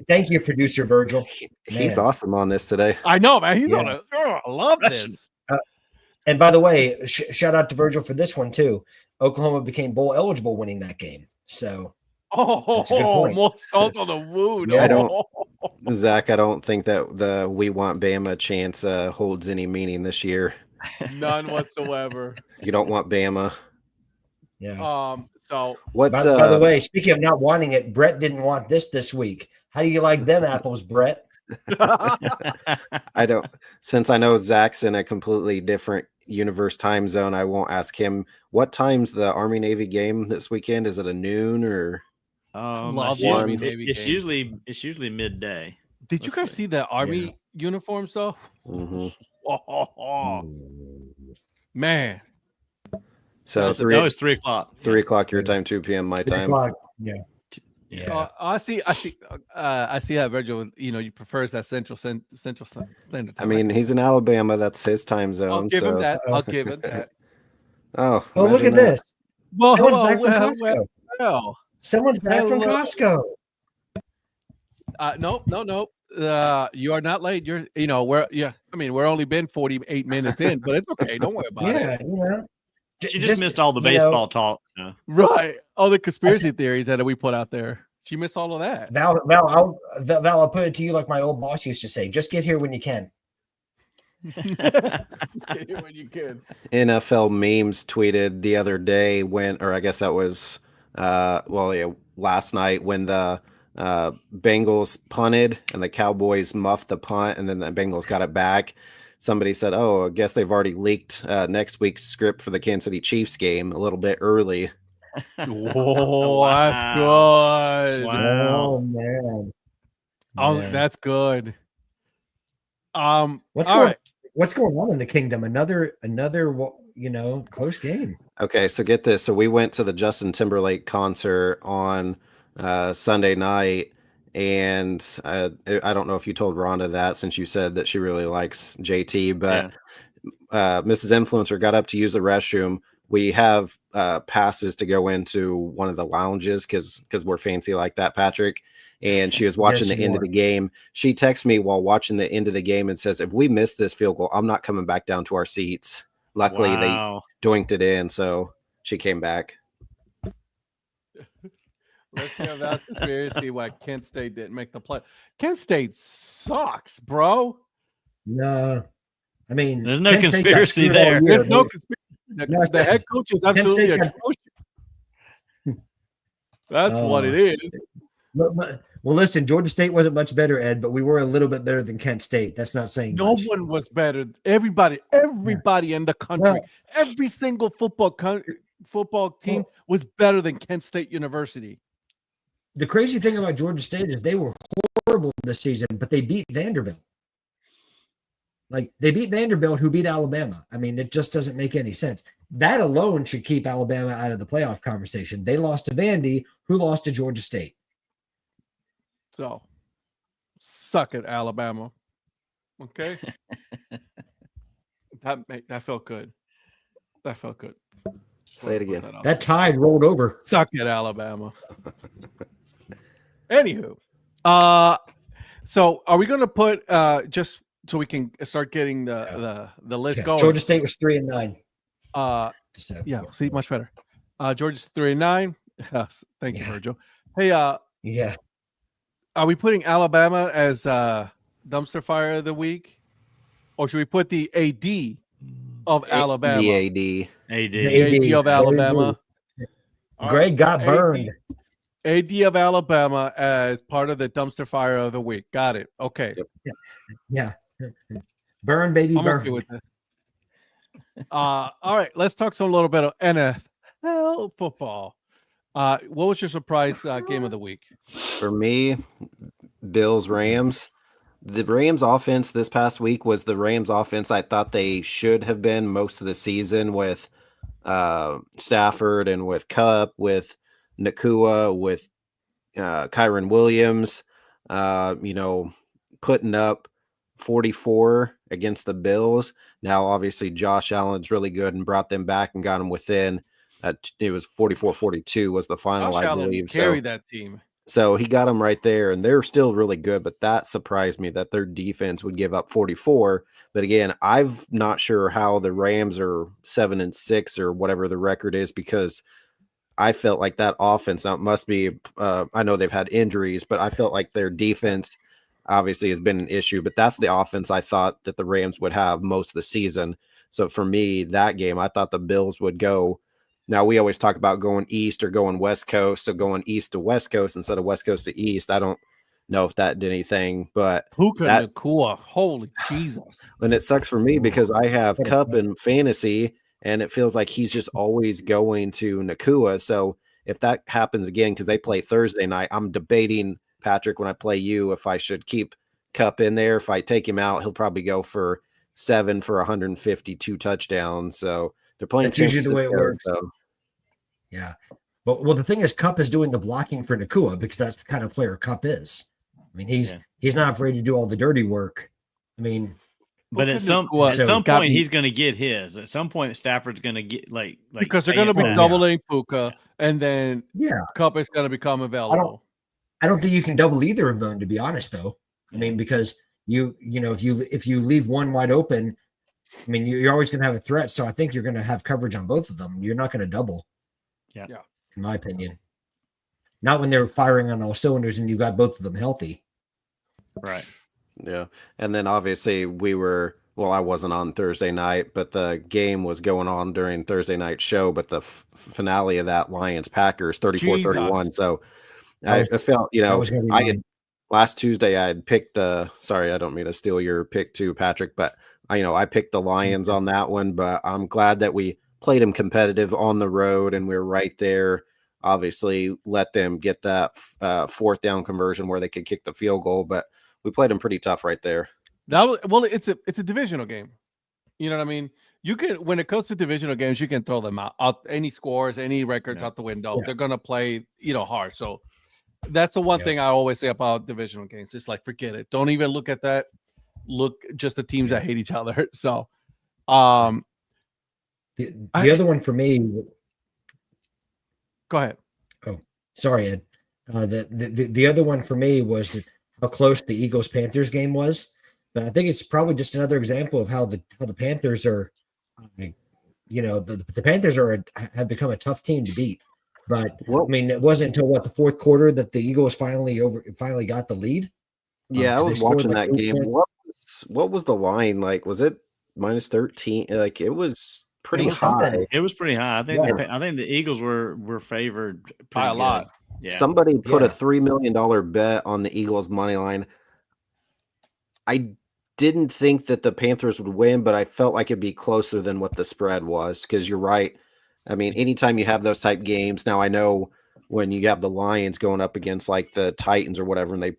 Thank you, producer Virgil. He's awesome on this today. I know, man. He's on it. I love this. And by the way, shout out to Virgil for this one too. Oklahoma became bowl eligible winning that game. So that's a good point. More salt on the wound. Zach, I don't think that the "We Want Bama" chance holds any meaning this year. None whatsoever. You don't want Bama. Yeah. So what? By the way, speaking of not wanting it, Brett didn't want this week. How do you like them apples, Brett? I don't. Since I know Zach's in a completely different universe time zone, I won't ask him what time's the Army Navy game this weekend. Is it a noon or? It's usually midday. Did you guys see the Army uniforms though? Mm-hmm. Man. So it's 3 o'clock. 3 o'clock your time, 2 p.m. my time. Yeah. I see how Virgil, you prefers that central standard time. I mean, he's in Alabama. That's his time zone. I'll give him that. I'll give him that. Oh, look at this. Well, Someone's back from Costco. No. You are not late. We're only been 48 minutes in, but it's okay. Don't worry about it. Yeah, She just missed all the baseball talk. So. Right. All the conspiracy theories that we put out there. She missed all of that. Val, I'll put it to you like my old boss used to say, just get here when you can. Just get here when you can. NFL memes tweeted the other day I guess that was last night when the Bengals punted and the Cowboys muffed the punt and then the Bengals got it back. Somebody said, I guess they've already leaked next week's script for the Kansas City Chiefs game a little bit early. Whoa, that's good. Wow. Oh, man. Oh, that's good. What's going on in the kingdom? Another close game. Okay, so get this. So we went to the Justin Timberlake concert on Sunday night, and I don't know if you told Rhonda that since you said that she really likes JT, but Mrs. Influencer got up to use the restroom. We have passes to go into one of the lounges because we're fancy like that, Patrick. And she was watching the end of the game. She texts me while watching the end of the game and says, if we miss this field goal, I'm not coming back down to our seats. Luckily, they doinked it in, so she came back. Let's hear that conspiracy why Kent State didn't make the play. Kent State sucks, bro. No. I mean, there's no conspiracy there. There's no conspiracy. The head coach is absolutely atrocious. That's what it is. Well, listen, Georgia State wasn't much better, Ed, but we were a little bit better than Kent State. That's not saying no much. one was better. Everybody in the country, every single football team was better than Kent State University. The crazy thing about Georgia State is they were horrible this season, but they beat Vanderbilt. Like, they beat Vanderbilt, who beat Alabama. I mean, it just doesn't make any sense. that alone should keep Alabama out of the playoff conversation. They lost to Vandy, who lost to Georgia State. So, suck it, Alabama. Okay. That felt good. That felt good. Say it again. That tide rolled over. Suck it, Alabama. Anywho, so are we going to put just so we can start getting the list going? Georgia State was 3-9. Yeah, see, much better. Georgia's 3-9. Thank you, Virgil. Hey, yeah. Are we putting Alabama as dumpster fire of the week, or should we put the AD of Alabama? The AD. The AD of Alabama. Greg got burned. AD of Alabama as part of the dumpster fire of the week. Got it. Okay. Yeah. Burn, baby, burn. Okay with that. All right, let's talk some little bit of NFL football. What was your surprise game of the week? For me, Bills Rams. The Rams offense this past week was the Rams offense I thought they should have been most of the season, with Stafford and with Kupp, with Nakua, with Kyron Williams, putting up 44 against the Bills. Now, obviously, Josh Allen's really good and brought them back and got them within. It was 44-42 was the final, Josh I Allen believe. Carried that team. So he got them right there, and they're still really good, but that surprised me that their defense would give up 44. But again, I'm not sure how the Rams are 7-6 or whatever the record is, because I felt like that offense, now it must be, I know they've had injuries, but I felt like their defense obviously has been an issue, but that's the offense I thought that the Rams would have most of the season. So for me, that game, I thought the Bills would go. Now, we always talk about going east or going west coast, so going east to west coast instead of west coast to east. I don't know if that did anything, but Puka Nakua, holy Jesus. And it sucks for me because I have Kupp in fantasy, and it feels like he's just always going to Nakua. So if that happens again, because they play Thursday night, I'm debating, Patrick, when I play you, if I should keep Kupp in there. If I take him out, he'll probably go for 7 for 152 touchdowns. So they're playing. That's usually the way it works. So. Yeah. Well, the thing is, Kupp is doing the blocking for Nakua because that's the kind of player Kupp is. I mean, he's not afraid to do all the dirty work. I mean, but at some point he's going to get his. At some point, Stafford's going to get like because they're going to be doubling Puka, and then Kupp is going to become available. I don't think you can double either of them, to be honest, though. I mean, because if you leave one wide open, I mean, you're always going to have a threat. So I think you're going to have coverage on both of them. You're not going to double. Yeah. In my opinion. Not when they're firing on all cylinders and you got both of them healthy. Right. Yeah. And then obviously I wasn't on Thursday night, but the game was going on during Thursday night show, but the finale of that Lions-Packers 34-31. So I felt, last Tuesday I had picked sorry, I don't mean to steal your pick too, Patrick, but I picked the Lions on that one, but I'm glad that we played them competitive on the road and we were right there. Obviously let them get that fourth down conversion where they could kick the field goal, but we played them pretty tough right there. It's a divisional game. You know what I mean? You can, when it comes to divisional games, you can throw them out any scores, any records out the window. They're going to play, hard. So that's the one thing I always say about divisional games. It's like, forget it. Don't even look at that. Look just the teams that hate each other. So, the other one for me. Go ahead. Oh, sorry, Ed. The other one for me was how close the Eagles-Panthers game was. But I think it's probably just another example of how the Panthers are, the Panthers have become a tough team to beat. But I mean, it wasn't until the fourth quarter that the Eagles finally got the lead. Yeah, I was watching that game. What was the line like? Was it -13? Like it was pretty high. It was pretty high. I think the Eagles were favored by a lot. Yeah. Somebody put a $3 million bet on the Eagles money line. I didn't think that the Panthers would win, but I felt like it'd be closer than what the spread was, because you're right. I mean, anytime you have those type games, now I know when you have the Lions going up against like the Titans or whatever, and they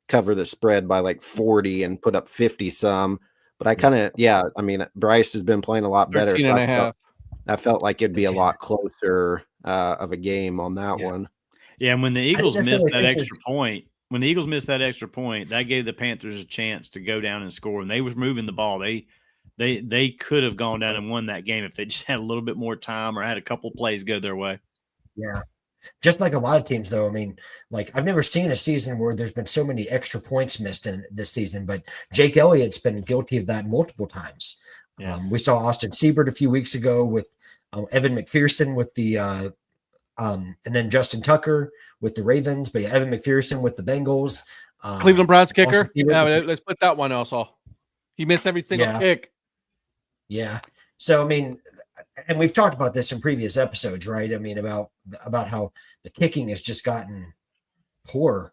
cover the spread by like 40 and put up 50 some, but I kind of, I mean, Bryce has been playing a lot better. 13 and a half. I felt like it'd be a lot closer of a game on that one. Yeah, and when the Eagles missed that think extra point, that gave the Panthers a chance to go down and score, and they were moving the ball. They could have gone down and won that game if they just had a little bit more time or had a couple plays go their way. Yeah. Just like a lot of teams, though. I mean, like I've never seen a season where there's been so many extra points missed in this season, but Jake Elliott's been guilty of that multiple times. Yeah. We saw Austin Siebert a few weeks ago with Evan McPherson with the and then Justin Tucker with the Ravens, but Evan McPherson with the Bengals. Cleveland Browns kicker. Yeah, Siebert, let's put that one also. He missed every single kick. Yeah. So I mean, and we've talked about this in previous episodes, right? I mean, about how the kicking has just gotten poor,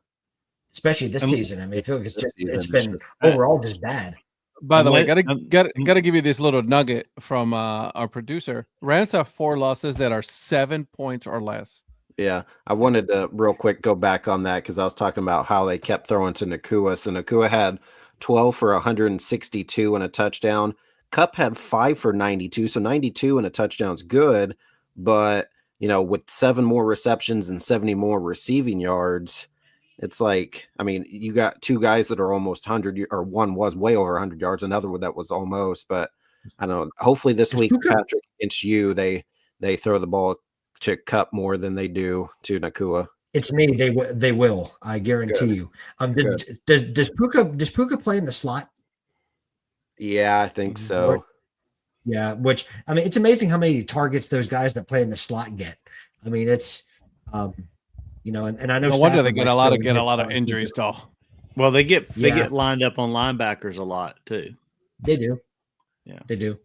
especially this season. I mean, I feel like it's been overall just bad. By the way, gotta give you this little nugget from our producer. Rams have 4 losses that are 7 points or less. Yeah, I wanted to real quick go back on that because I was talking about how they kept throwing to Nakua. So Nakua had 12 for 162 and a touchdown. Cup had 5 for 92, so 92 and a touchdown is good, but with 7 more receptions and 70 more receiving yards, it's like, I mean, you got 2 guys that are almost 100, or one was way over 100 yards, another one that was almost, but I don't know. Hopefully this week, Patrick, against you, they throw the ball to Cup more than they do to Nakua. It's me. They will. I guarantee you. Does Puka play in the slot? Yeah, I think so. Yeah, which I mean, it's amazing how many targets those guys that play in the slot get. I mean, it's and I know. No wonder they get a lot of injuries, though. Well, they get lined up on linebackers a lot too. They do. Yeah, they do.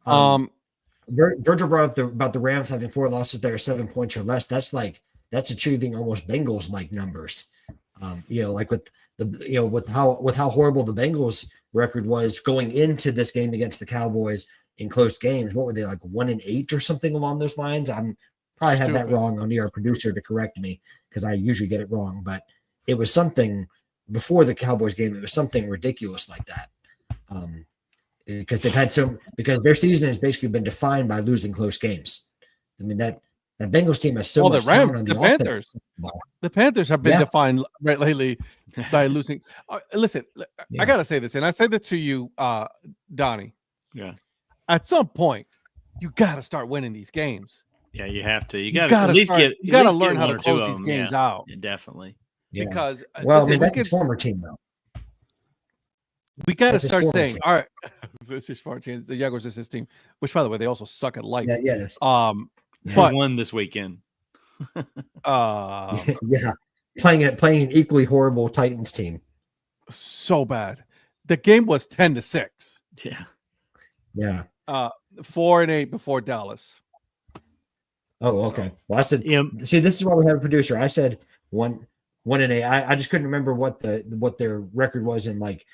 Virgil brought up about the Rams having 4 losses that are 7 points or less. That's achieving almost Bengals like numbers. Like with how horrible the Bengals record was going into this game against the Cowboys in close games. What were they, like 1-8 or something along those lines? I'm probably have that wrong. I'll need our producer to correct me because I usually get it wrong, but it was something before the Cowboys game. It was something ridiculous like that. Because because their season has basically been defined by losing close games. I mean, that Bengals team has so much talent on the Panthers. The Panthers have been defined right lately by losing. Listen, I gotta say this, and I said that to you, Donnie. Yeah. At some point, you gotta start winning these games. Yeah, you have to. You gotta at least learn how to close these games out. Yeah, definitely. Yeah. Because that's his former team though. We got to start saying, all right, this is former team. The Jaguars is his team, which, by the way, they also suck at life. Yeah. But won this weekend. Yeah, playing an equally horrible Titans team. So bad. The game was 10-6. Yeah. 4-8 before Dallas. Oh, okay. Well, I said, see, this is why we have a producer. I said 1-8. I just couldn't remember what their record was in like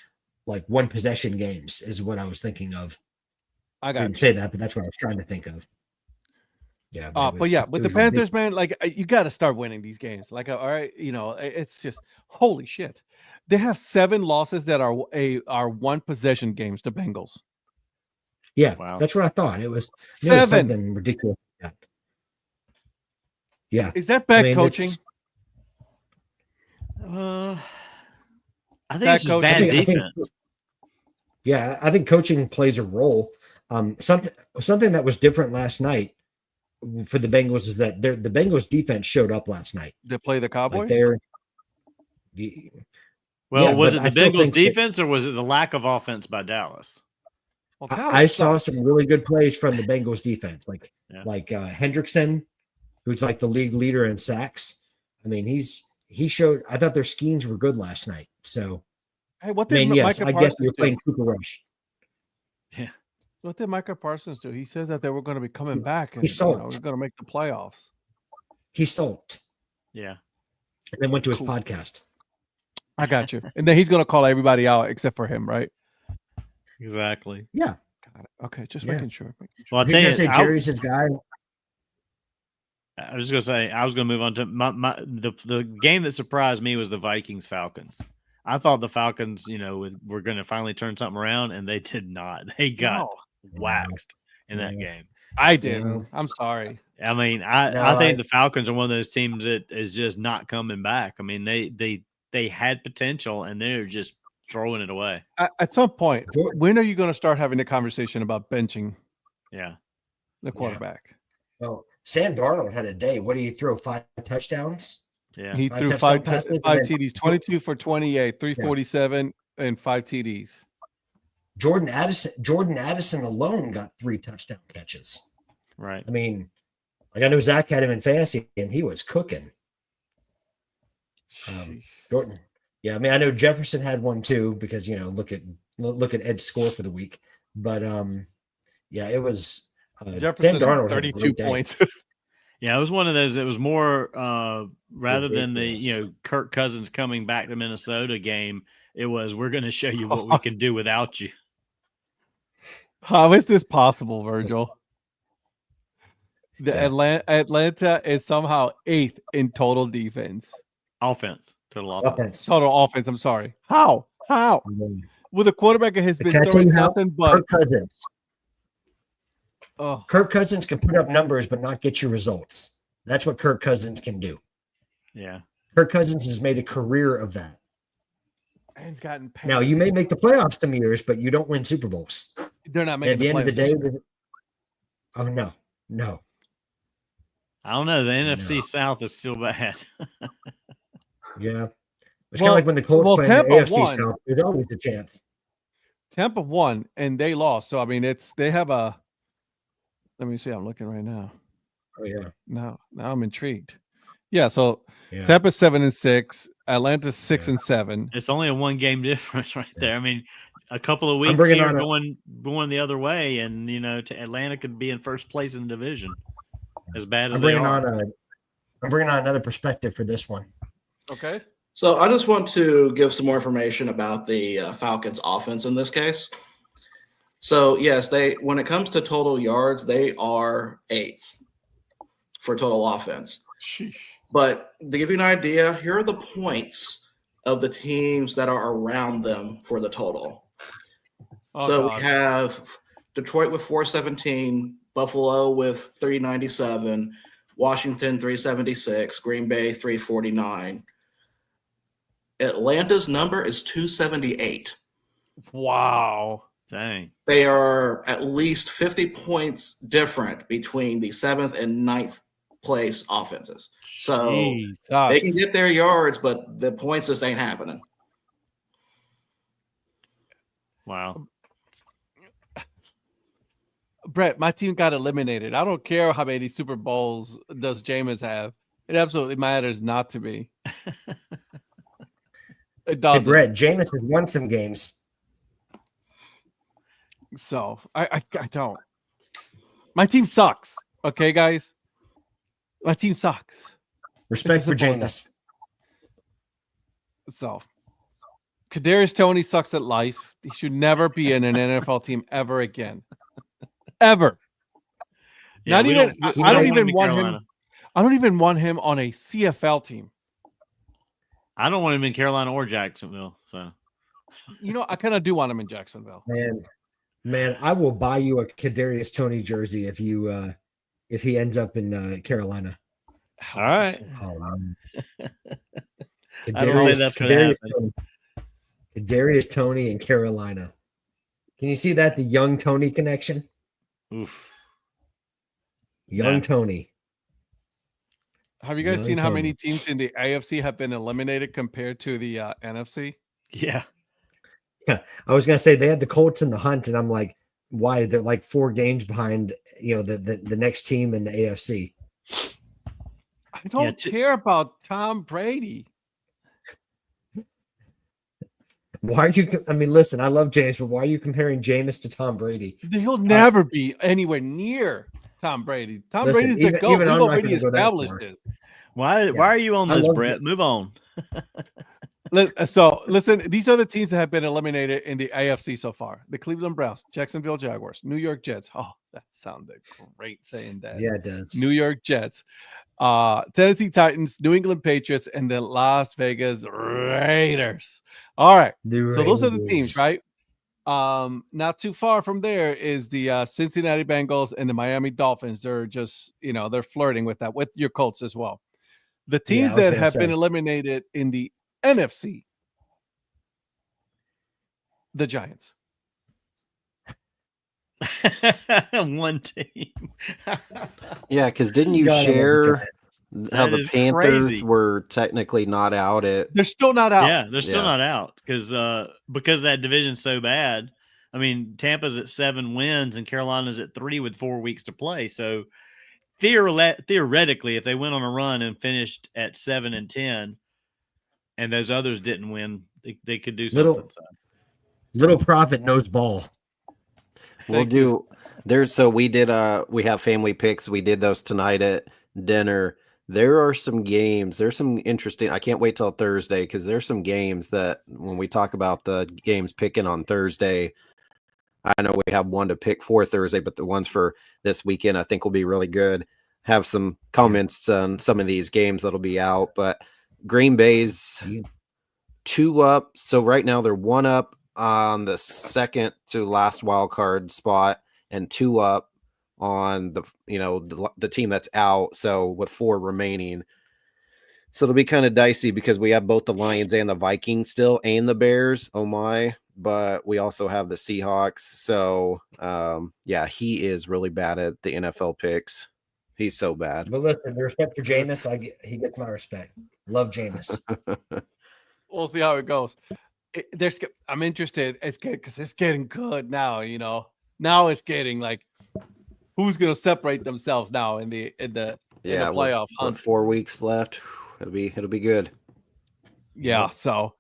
one possession games is what I was thinking of. I didn't say that, but that's what I was trying to think of. Yeah. But with the Panthers, man, like you got to start winning these games. Like, all right, it's just holy shit. They have 7 losses that are one possession games. The Bengals. Yeah, wow. That's what I thought. It was 7. Something ridiculous. Yeah. Is that bad coaching? I think it's just bad defense. I think coaching plays a role. Something that was different last night for the Bengals is that the Bengals defense showed up last night. They play the Cowboys. Was it the Bengals defense or was it the lack of offense by Dallas? Well, I saw some really good plays from the Bengals defense, like Hendrickson, who's like the league leader in sacks. I mean, he showed. I thought their schemes were good last night. So, hey, what did Micah Parsons guess you're playing Cooper Rush. Yeah. What did Micah Parsons do? He said that they were going to be coming back and we're going to make the playoffs. He sulked. Yeah. And then went to his podcast. I got you. And then he's going to call everybody out except for him, right? Exactly. Yeah. Got it. Okay, just making sure. Well, I'll tell you, Jerry's his guy. I was just gonna say I was gonna move on to the game that surprised me was the Vikings Falcons. I thought the Falcons, were gonna finally turn something around, and they did not. They got waxed in that game. I didn't. I'm sorry. I mean, No, I think the Falcons are one of those teams that is just not coming back. I mean, they had potential and they're just throwing it away. At some point, when are you going to start having the conversation about benching Yeah. the quarterback? Well, Sam Darnold had a day. What did he throw? 5 touchdowns? Yeah. He threw touchdown five passes, and then TDs, 22 for 28, 347, and 5 TDs. Jordan Addison alone got 3 touchdown catches. Right. I mean, like I know Zach had him in fantasy, and he was cooking. Jordan, yeah. I mean, I know Jefferson had one too because look at Ed's score for the week, but yeah, it was Jefferson Sam Darnold had a 32 great day. points. Yeah, it was one of those. It was more rather than the Ridiculous. Kirk Cousins coming back to Minnesota game. It was, we're going to show you what we can do without you. How is this possible, Virgil? Yeah. Atlanta is somehow 8th in total defense. Total offense. Total offense. I'm sorry. How? With a quarterback that has been Can I tell throwing you how? nothing but. Kirk Cousins. Oh, Kirk Cousins can put up numbers but not get you results. That's what Kirk Cousins can do. Yeah. Kirk Cousins has made a career of that. and he's gotten paid. Now, you may make the playoffs some years, but you don't win Super Bowls. They're not And making at the end of the playoffs. day, oh, no. I don't know. The NFC South is still bad. Yeah. It's kind of like when the Colts play in the Tampa AFC won. South. There's always a chance. Tampa won and they lost. So I mean, they have a. Let me see. I'm looking right now. Oh, yeah. Now I'm intrigued. Yeah. So Yeah. Tampa's 7-6. Atlanta's 6-7. It's only a 1 game difference right there. I mean, a couple of I'm weeks bringing here on going the other way, and Atlanta could be in first place in the division. As bad as I'm they bringing are. I'm bringing on another perspective for this one. Okay. So I just want to give some more information about the Falcons offense in this case. So yes, when it comes to total yards, they are 8th for total offense. Sheesh. But to give you an idea, here are the points of the teams that are around them for the total. Oh, so God. we have Detroit with 417, Buffalo with 397, Washington 376, Green Bay 349. Atlanta's number is 278. Wow. Dang. They are at least 50 points different between the 7th and 9th place offenses. So they can get their yards, but the points just ain't happening. Wow. Brett, my team got eliminated. I don't care how many Super Bowls does Jameis have. It absolutely matters not to me. It Hey, doesn't. Brett, Jameis has won some games. So I don't. My team sucks. Okay, guys. My team sucks. Respect for It's simple as Jameis. So Kadarius Toney sucks at life. He should never be in an NFL team ever again. Ever. Yeah, Not we even. don't- we I don't don't want him even in want Carolina. him. I don't even want him on a CFL team. I don't want him in Carolina or Jacksonville. So I kind of do want him in Jacksonville. Man, I will buy you a Kadarius Toney jersey if he ends up in Carolina. all right. Oh, man. I don't think that's gonna happen. Kadarius Toney in Carolina. Can you see that? The young Tony connection? Oof. Young Yeah. Tony. Have you guys Young seen how Tony. many teams in the AFC have been eliminated compared to the NFC? Yeah. I was gonna say they had the Colts in the hunt, and I'm like, why? They're like 4 games behind, the next team in the AFC. I don't care about Tom Brady. Why are you? I mean, listen, I love James, but why are you comparing Jameis to Tom Brady? He'll never be anywhere near Tom Brady. Tom Listen, Brady's the even- GOAT. even We've I'm not already gonna go that established far. this. Why are you on I this, love Brett? Move on. So listen, these are the teams that have been eliminated in the AFC so far: the Cleveland Browns, Jacksonville Jaguars, New York Jets. Oh, that sounded great saying that. Yeah, it does. New York Jets, Tennessee Titans, New England Patriots, and the Las Vegas Raiders. All right. So those are the teams, right? Not too far from there is the Cincinnati Bengals and the Miami Dolphins. They're just, they're flirting with that, with your Colts as well. The teams I was that gonna have been say. eliminated in the NFC, the Giants. One team. Yeah, because didn't you Gotta love the share how That the is Panthers crazy. were technically not out at? They're still not out. Yeah, they're still Yeah. not out because that division's so bad. I mean, Tampa's at 7 wins and Carolina's at 3 with 4 weeks to play. So theoretically, if they went on a run and finished at 7-10, and those others didn't win, they could do something. Little- Little Prophet knows ball. We'll do there's so we did we have family picks. We did those tonight at dinner. There are some games. There's some interesting. I can't wait till Thursday because there's some games that when we talk about the games picking on Thursday, I know we have one to pick for Thursday, but the ones for this weekend I think will be really good. Have some comments on some of these games that'll be out, but Green Bay's 2 up. So right now they're 1 up on the second to last wild card spot and 2 up on the team that's out. So with 4 remaining, so it'll be kind of dicey because we have both the Lions and the Vikings still and the Bears. Oh my, but we also have the Seahawks. So yeah, he is really bad at the NFL picks. He's so bad. But listen, the respect for Jameis, he gets my respect. Love Jameis. We'll see how it goes. I'm interested. It's good because it's getting good now. Now it's getting like who's going to separate themselves now in the playoff hunt. 4 weeks left. It'll be good. Yeah. So,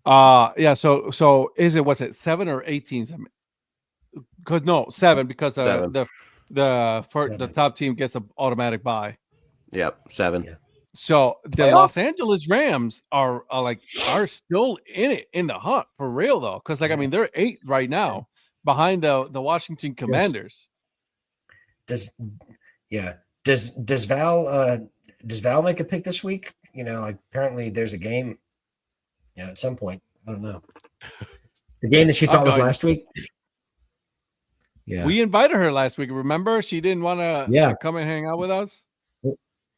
So was it 7 or 8 teams? Because no, 7 because 7. the top team gets an automatic bye. Yep, 7. Yeah. So the Playoff? Los Angeles Rams are still in the hunt for real though, because they're 8th right now behind the Washington Commanders. Does Val make a pick this week? Apparently there's a game. At some point. I don't know. The game that she thought was last week. Yeah. We invited her last week. Remember, she didn't want to come and hang out with us.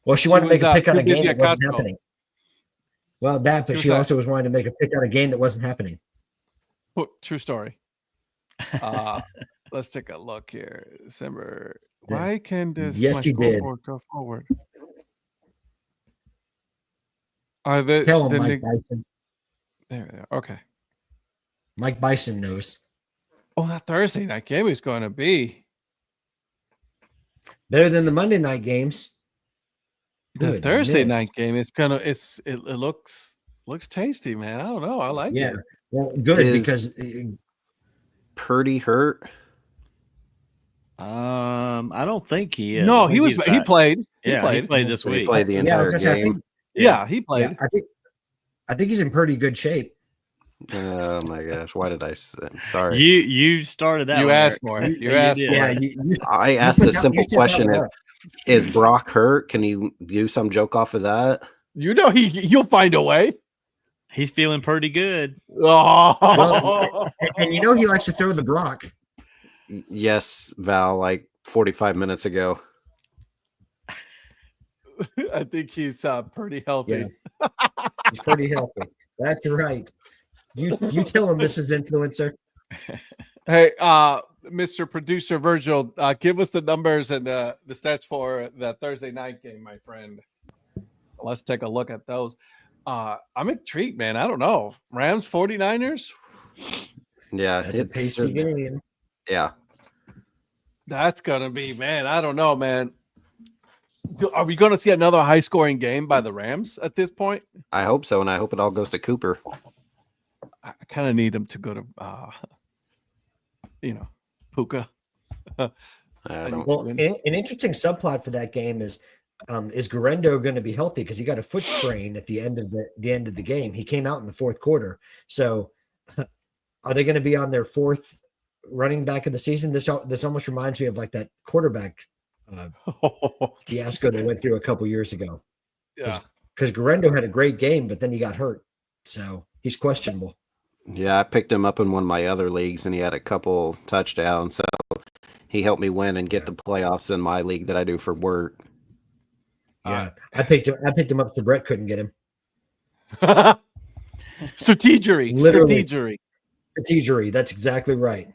Well, she wanted to make a pick on a game that wasn't Costco. happening. Well, but she also was wanting to make a pick on a game that wasn't happening. True story. Let's take a look here. December. Why can this scoreboard go forward? Tell him, Mike Bison. There we are. Okay. Mike Bison knows. Oh, that Thursday night game is going to be better than the Monday night games. The Thursday night game is it looks tasty, man. I don't know. I like it. Well, good because Purdy hurt. I don't think he is. No, he played. He played this week. He played the entire game. He played. Yeah, I think he's in pretty good shape. Oh my gosh! Why did I? Sorry. You started that. You one, asked Eric. for it. You asked for it. it. I asked a simple question: Is Brock hurt? Can you do some joke off of that? You'll find a way. He's feeling pretty good. Oh, well, and he likes to throw the Brock. Yes, Val. Like 45 minutes ago. I think he's pretty healthy. Yeah. He's pretty healthy. That's right. You tell him, Mrs. Influencer. Hey, Mr. Producer Virgil, give us the numbers and the stats for the Thursday night game, my friend. Let's take a look at those. I'm intrigued, man. I don't know. Rams 49ers? Yeah, it's a tasty game. Yeah. That's going to be, man. I don't know, man. Are we going to see another high-scoring game by the Rams at this point? I hope so, and I hope it all goes to Cooper. I kind of need him to go to, Puka. I don't. Well, an interesting subplot for that game is Guerrero going to be healthy because he got a foot sprain at the end of the game. He came out in the fourth quarter. So, are they going to be on their 4th running back of the season? This almost reminds me of like that quarterback fiasco they went through a couple years ago. Yeah, because Guerrero had a great game, but then he got hurt, so he's questionable. Yeah, I picked him up in one of my other leagues, and he had a couple touchdowns. So he helped me win and get the playoffs in my league that I do for work. Yeah, I picked him up so Brett couldn't get him. Strategery. Literally. Strategery. Strategery. That's exactly right.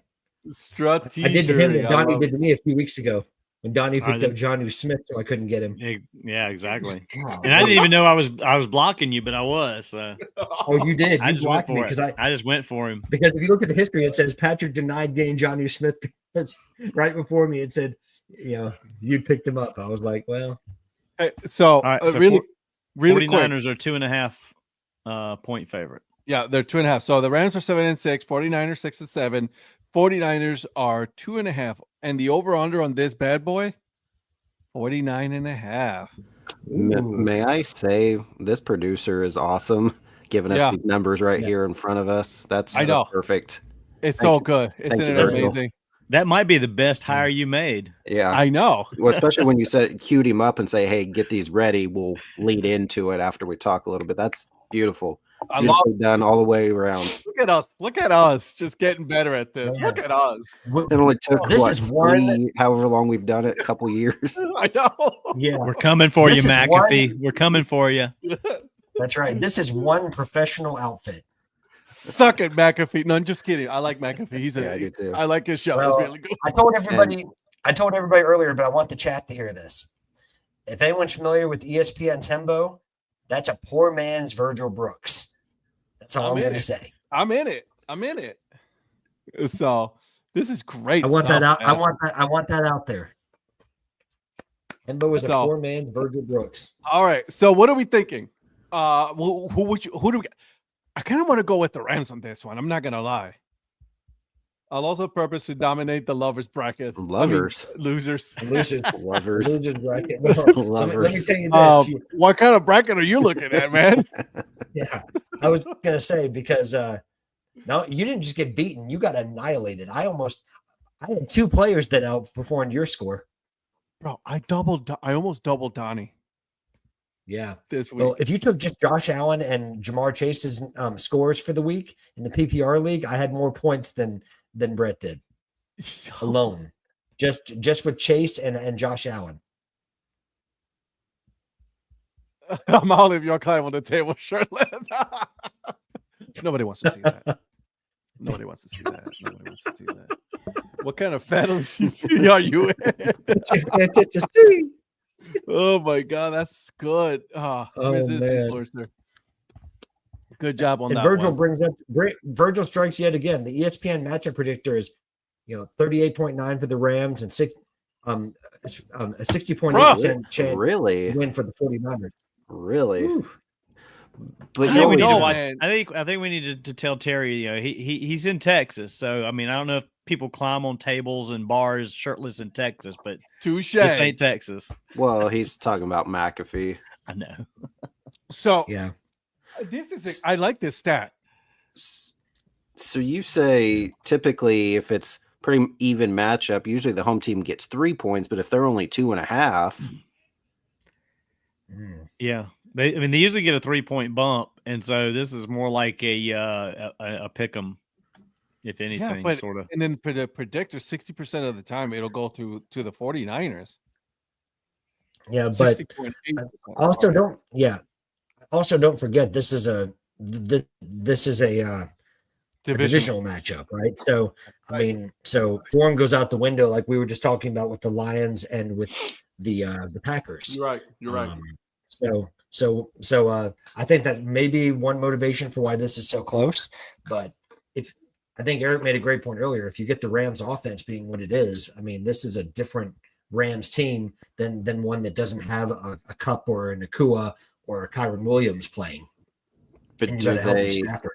Strategery. I did to him what I Donnie love did to me a few weeks ago when Donnie picked did- up John Smith, so I couldn't get him. Yeah, exactly. God, And I didn't even know I was blocking you, but I was. So Oh, you did. I You just went blocked me for because it. I just went for him. because if you look at the history, it says Patrick denied getting John Smith. That's right before me. It said, you picked him up. I was like, well, Hey, so, All right, so really quick. 49ers are 2.5 point favorite. Yeah, they're 2.5. So the Rams are 7-6, 49ers 6-7. 49ers are 2.5. And the over-under on this bad boy, 49.5. May I say this producer is awesome, giving us Yeah. these numbers right here in front of us. That's I know. perfect. It's Thank so you. good. Isn't Thank you, it Virgil. amazing? That might be the best hire you made. Yeah. I know. Well, especially when you cued him up and say, "Hey, get these ready." We'll lead into it after we talk a little bit. That's beautiful. I love Beautifully done all the way around. Look at us. Look at us just getting better at this. Yeah. Look at us. It only took This is one- however long we've done it, a couple years. I know. yeah, We're coming for This you, is McAfee. We're coming for you. that's right. This is one professional outfit. Suck it, McAfee. No, I'm just kidding. I like McAfee. Yeah, I do too. I like his show. Well, It's really good. I told everybody earlier, but I want the chat to hear this. If anyone's familiar with ESPN's Hembo, that's a poor man's Virgil Brooks. That's all I'm I'm in going to it. say. I'm in it. So this is great. I want stuff, that out. man. I want that out there. Hembo is a So- poor man's Virgil Brooks. All right. So what are we thinking? Who do we? I kind of want to go with the Rams on this one. I'm not gonna lie. I'll also purpose to dominate the lovers bracket. I mean, Lovers. losers. Losers, Lovers. losers bracket. Well, let me Lovers. tell you this. What kind of bracket are you looking at, man? Yeah, I was gonna say because no, you didn't just get beaten; you got annihilated. I had two players that outperformed your score. Bro, I almost doubled Donnie Yeah. this week. Well, if you took just Josh Allen and Jamar Chase's scores for the week in the PPR league, I had more points than Brett did alone, just with Chase and Josh Allen. I'm all of y'all climb on the table shirtless. Nobody wants to see that. Nobody wants to see that. Nobody wants to see that. What kind of fantasy are you in? Oh my god, that's good. Influencer. Good job on And that. Virgil one. brings up Virgil strikes yet again. The ESPN matchup predictor is 38.9 for the Rams and a 60.8% chance Really? to win for the 49ers. Really? Whew. But I you think we always need to know, watch. man. I think we need to tell Terry. He's in Texas, so I mean, I don't know if people climb on tables and bars shirtless in Texas, but Touche. this ain't Texas. well, he's talking about McAfee. I know. So Yeah. I like this stat. So you say typically if it's pretty even matchup, usually the home team gets 3 points, but if they're only 2.5, Yeah, they usually get a 3-point bump, and so this is more like a pick 'em, if anything, but sort of. and then for the predictor, 60% of the time it'll go to the 49ers. Yeah, but 60.8. also don't forget this is a divisional matchup, right? So I mean, so form goes out the window like we were just talking about with the Lions and with the Packers. You're right. You're right. So I think that may be one motivation for why this is so close. But I think Eric made a great point earlier. If you get the Rams offense being what it is, I mean, this is a different Rams team than one that doesn't have a Cup or an Nakua or a Kyron Williams playing. but And you do got a healthy they Stafford.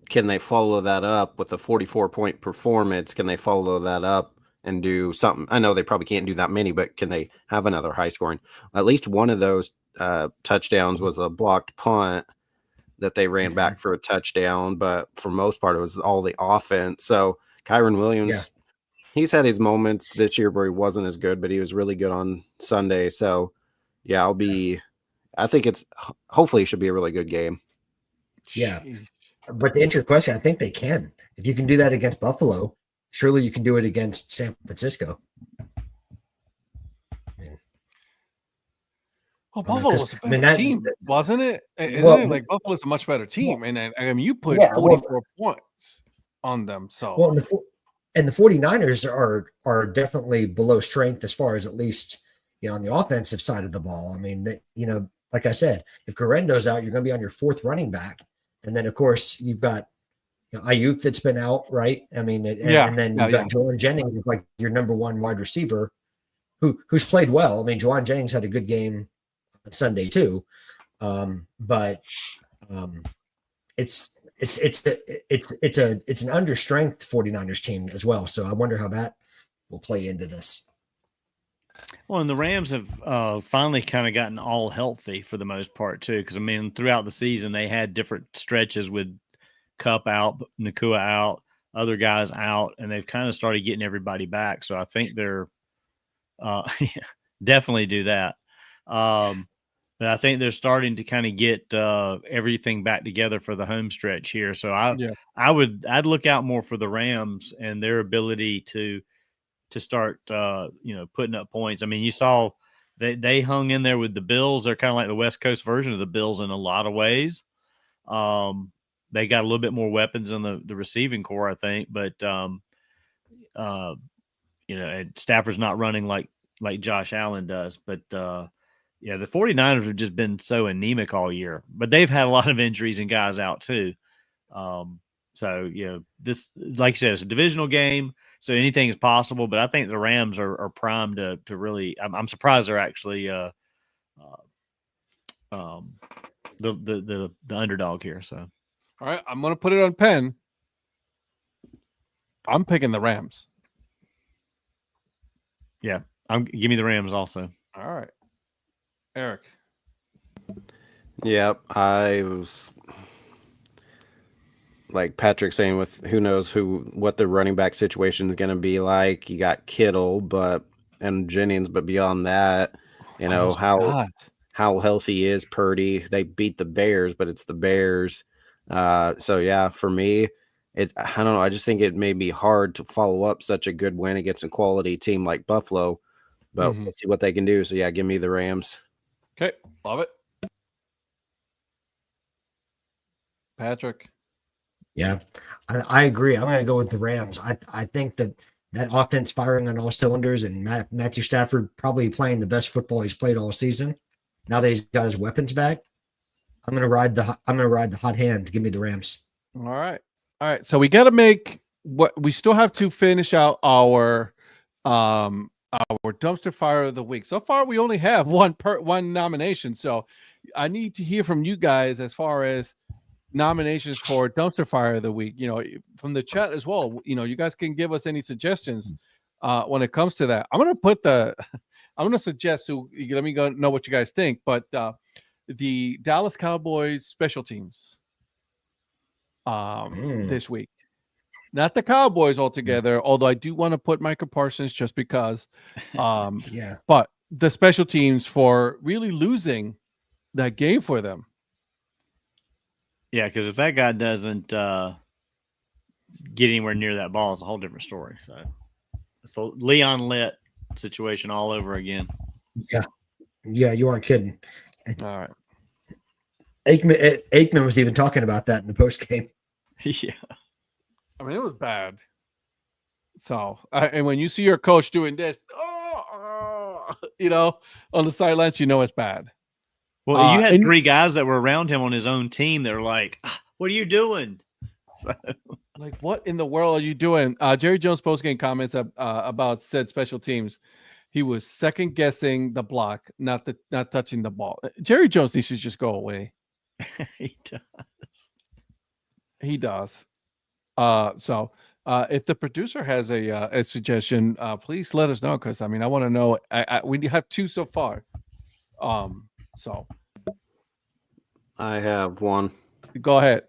can they follow that up with a 44-point performance? Can they follow that up and do something? I know they probably can't do that many, but can they have another high scoring? At least one of those touchdowns was a blocked punt that they ran back for a touchdown, but for most part it was all the offense. So Kyron Williams, he's had his moments this year where he wasn't as good, but he was really good on Sunday. So yeah, I think hopefully it should be a really good game. Yeah. Sheesh. But to answer your question, I think they can. If you can do that against Buffalo, surely you can do it against San Francisco. Well, I mean, Buffalo 'cause, was a I mean, better that- team, wasn't it? Isn't Well, it like Buffalo's a much better team? And I mean, you put yeah, well- 44 points on them. So Well, and the 49ers are definitely below strength as far as at least on the offensive side of the ball. I mean, like I said, if Guarendo's out, you're going to be on your fourth running back, and then of course you've got Ayuk that's been out, right? I mean, and then you've got Juwan Jennings like your number one wide receiver, who's played well. I mean, Juwan Jennings had a good game on Sunday too, but it's an understrength 49ers team as well. So I wonder how that will play into this. Well, and the Rams have finally kind of gotten all healthy for the most part too, because I mean, throughout the season they had different stretches with Cup out, Nakua out, other guys out, and they've kind of started getting everybody back. So I think they're definitely do that. But I think they're starting to kind of get everything back together for the home stretch here. So I'd look out more for the Rams and their ability to start putting up points. I mean, you saw they hung in there with the Bills. They're kind of like the West Coast version of the Bills in a lot of ways. They got a little bit more weapons in the receiving core, I think, but and Stafford's not running like Josh Allen does, but the 49ers have just been so anemic all year, but they've had a lot of injuries and guys out too. So, this, like you said, it's a divisional game, so anything is possible, but I think the Rams are primed to really, I'm surprised they're actually the underdog here. So, all right, I'm going to put it on pen. I'm picking the Rams. Yeah, give me the Rams also. All right. Eric. Yep, I was like Patrick saying, with who knows what the running back situation is going to be like. You got Kittle, and Jennings, but beyond that, how healthy is Purdy? They beat the Bears, but it's the Bears. So yeah, for me, I don't know. I just think it may be hard to follow up such a good win against a quality team like Buffalo, but we'll see what they can do. So yeah, give me the Rams. Okay, love it. Patrick. Yeah, I agree. I'm going to go with the Rams. I think that offense firing on all cylinders, and Matthew Stafford probably playing the best football he's played all season. Now that he's got his weapons back, I'm going to ride the hot hand. Give me the Rams. All right. So we got to make we still have to finish out our dumpster fire of the week. So far, we only have one nomination. So I need to hear from you guys as far as nominations for dumpster fire of the week. From the chat as well. You guys can give us any suggestions when it comes to that. I'm gonna suggest. So let me go know what you guys think. But the Dallas Cowboys special teams this week. Not the Cowboys altogether, although I do want to put Micah Parsons just because. But the special teams for really losing that game for them. Yeah, because if that guy doesn't get anywhere near that ball, it's a whole different story. So it's a Leon Litt situation all over again. Yeah, you aren't kidding. All right. Aikman was even talking about that in the post game. Yeah. I mean, it was bad. So, and when you see your coach doing this, on the sidelines, it's bad. Well, you had three guys that were around him on his own team that were like, "What are you doing?" So, like, what in the world are you doing? Jerry Jones postgame comments about said special teams. He was second guessing the block, not touching the ball. Jerry Jones needs to just go away. He does. He does. So if the producer has a suggestion, please let us know, because I want to know. We have two so far. So I have one. Go ahead.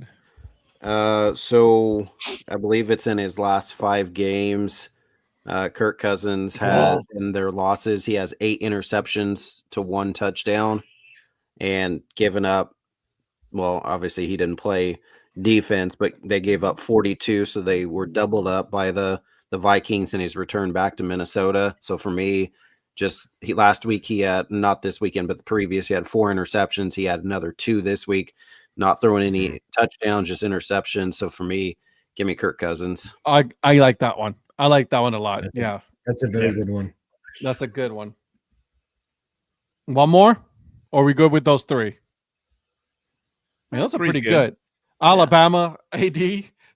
So I believe it's in his last 5 games. Kirk Cousins has, in their losses, he has 8 interceptions to 1 touchdown, and given up. Well, obviously he didn't play defense, but they gave up 42, so they were doubled up by the Vikings, and he's returned back to Minnesota. So for me, last week he had, not this weekend, but the previous, he had 4 interceptions. He had another 2 this week, not throwing any touchdowns, just interceptions. So for me, give me Kirk Cousins. I like that one. I like that one a lot. Yeah, That's a very good one. that's a good one. One more? Or are we good with those 3? Those are Three's pretty good. good. Alabama, AD,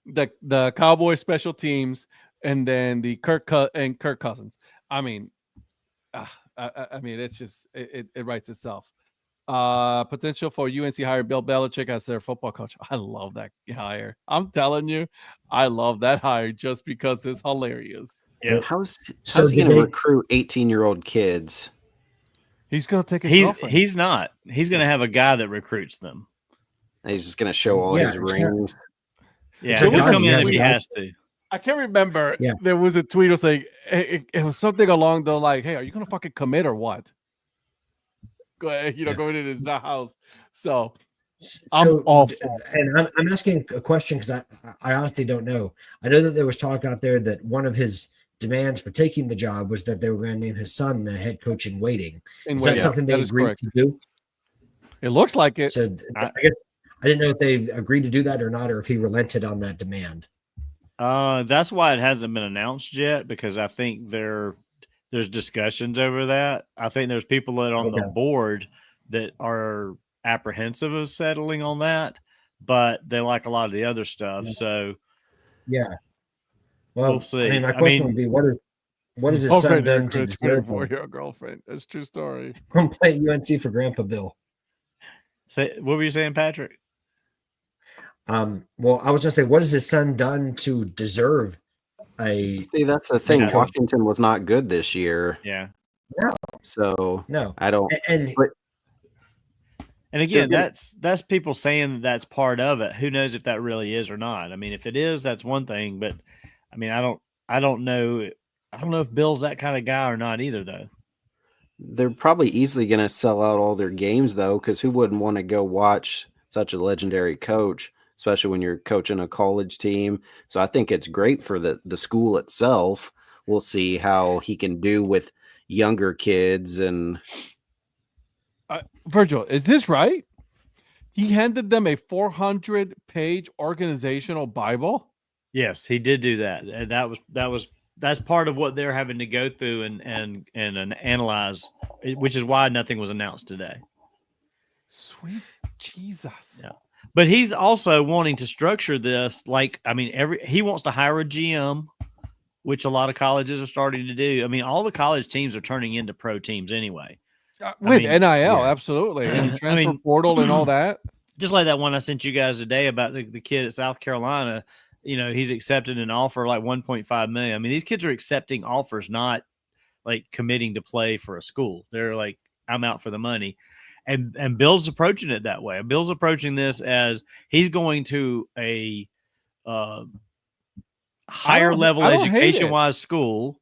the Cowboys special teams, and then the Kirk Cousins. I mean, I mean, it's just it writes itself. Potential for UNC hire Bill Belichick as their football coach. I love that hire. I'm telling you, I love that hire just because it's hilarious. Yeah. How's So he did going to they- recruit 18-year-old kids? He's gonna take his He's girlfriend. he's not. He's going to have a guy that recruits them. He's just going to show all his Yeah. rings. Yeah, So he'll Donnie come in has if a he guy- has to. I can't remember. Yeah. There was a tweet. It was like it was something along the like, "Hey, are you gonna fucking commit or what?" Go ahead, Yeah. going into his house. So I'm So, all for it. and I'm asking a question because I honestly don't know. I know that there was talk out there that one of his demands for taking the job was that they were going to name his son the head coach in waiting. And Is that wait, something they that is agreed correct. to do? It looks like it. So I guess I didn't know if they agreed to do that or not, or if he relented on that demand. That's why it hasn't been announced yet, because I think there's discussions over that. I think there's people that on the Okay. board that are apprehensive of settling on that, but they like a lot of the other stuff. So Yeah. Well, We'll see. I mean, my I question mean- would be, what has his Okay, son there, done to Chris, deserve 24-year-old girlfriend. That's a true story. from playing UNC for Grandpa Bill? what were you saying, Patrick? Well, I was going to say, what has his son done to deserve a See, that's the thing. Yeah. Washington was not good this year. Yeah. So no? I don't. And And again, They're that's people saying that's part of it. Who knows if that really is or not? I mean, if it is, that's one thing. But I mean, I don't know. I don't know if Bill's that kind of guy or not either, though. They're probably easily going to sell out all their games, though, because who wouldn't want to go watch such a legendary coach, especially when you're coaching a college team? So I think it's great for the school itself. We'll see how he can do with younger kids. And Virgil, is this right? He handed them a 400-page organizational Bible. Yes, he did do that. And that's part of what they're having to go through and analyze, which is why nothing was announced today. Sweet Jesus. Yeah. But he's also wanting to structure this like, I mean, he wants to hire a GM, which a lot of colleges are starting to do. I mean, all the college teams are turning into pro teams anyway. With mean, NIL, yeah. absolutely. And I transfer mean- portal and all that. Just like that one I sent you guys today about the kid at South Carolina. You know, he's accepted an offer like $1.5 million. I mean, these kids are accepting offers, not like committing to play for a school. They're like, I'm out for the money. And Bill's approaching it that way. Bill's approaching this as he's going to a higher level I don't hate it. education wise school,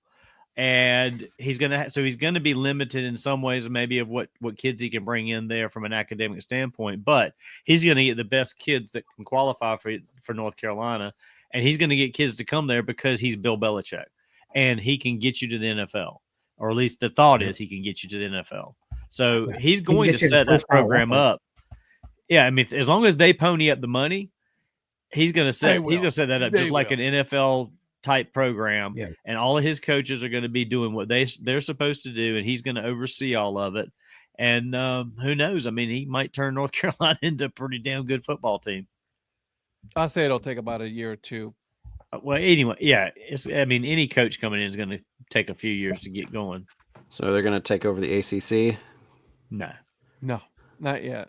and he's gonna be limited in some ways, maybe of what kids he can bring in there from an academic standpoint. But he's gonna get the best kids that can qualify for North Carolina, and he's gonna get kids to come there because he's Bill Belichick, and he can get you to the NFL, or at least the thought is he can get you to the NFL. So he's going to get you the set that first round program offers. up. Yeah, I mean, as long as they pony up the money, he's going to They set that up They just like will. an NFL type program. Yeah. And all of his coaches are going to be doing what they're supposed to do, and he's going to oversee all of it. And who knows? I mean, he might turn North Carolina into a pretty damn good football team. I'll say it'll take about a year or two. Well, anyway, yeah. I mean, any coach coming in is going to take a few years to get going. so they're going to take over the ACC. No. No, not yet.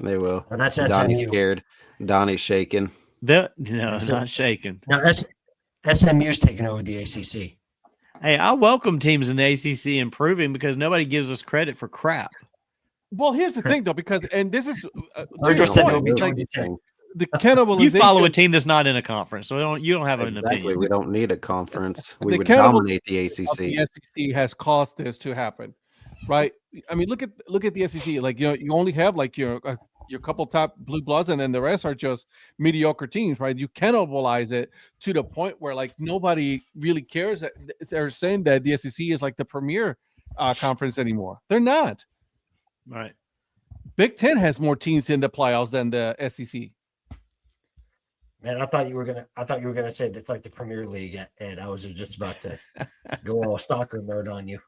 They will. well, that's Donnie's SMU. scared. Donnie's shaking. No, That's not shaking. Now that's SMU's taking over the ACC. Hey, I welcome teams in the ACC improving because nobody gives us credit for crap. Well, here's the thing, though, because and this is to Virgil your said point, it'll be like, 2010. the cannibalization. You follow a team that's not in a conference, so you don't have an Exactly. opinion. We don't need a conference. We The would cannibal- dominate the of ACC. the SEC has caused this to happen, right? I mean, look at the SEC. Like, you know, you only have like your couple top blue bloods, and then the rest are just mediocre teams, right? You cannibalize it to the point where like nobody really cares that they're saying that the SEC is like the premier conference anymore. They're not. Right. Big Ten has more teams in the playoffs than the SEC. Man, I thought you were gonna say that like the Premier League, and I was just about to go all soccer nerd on you.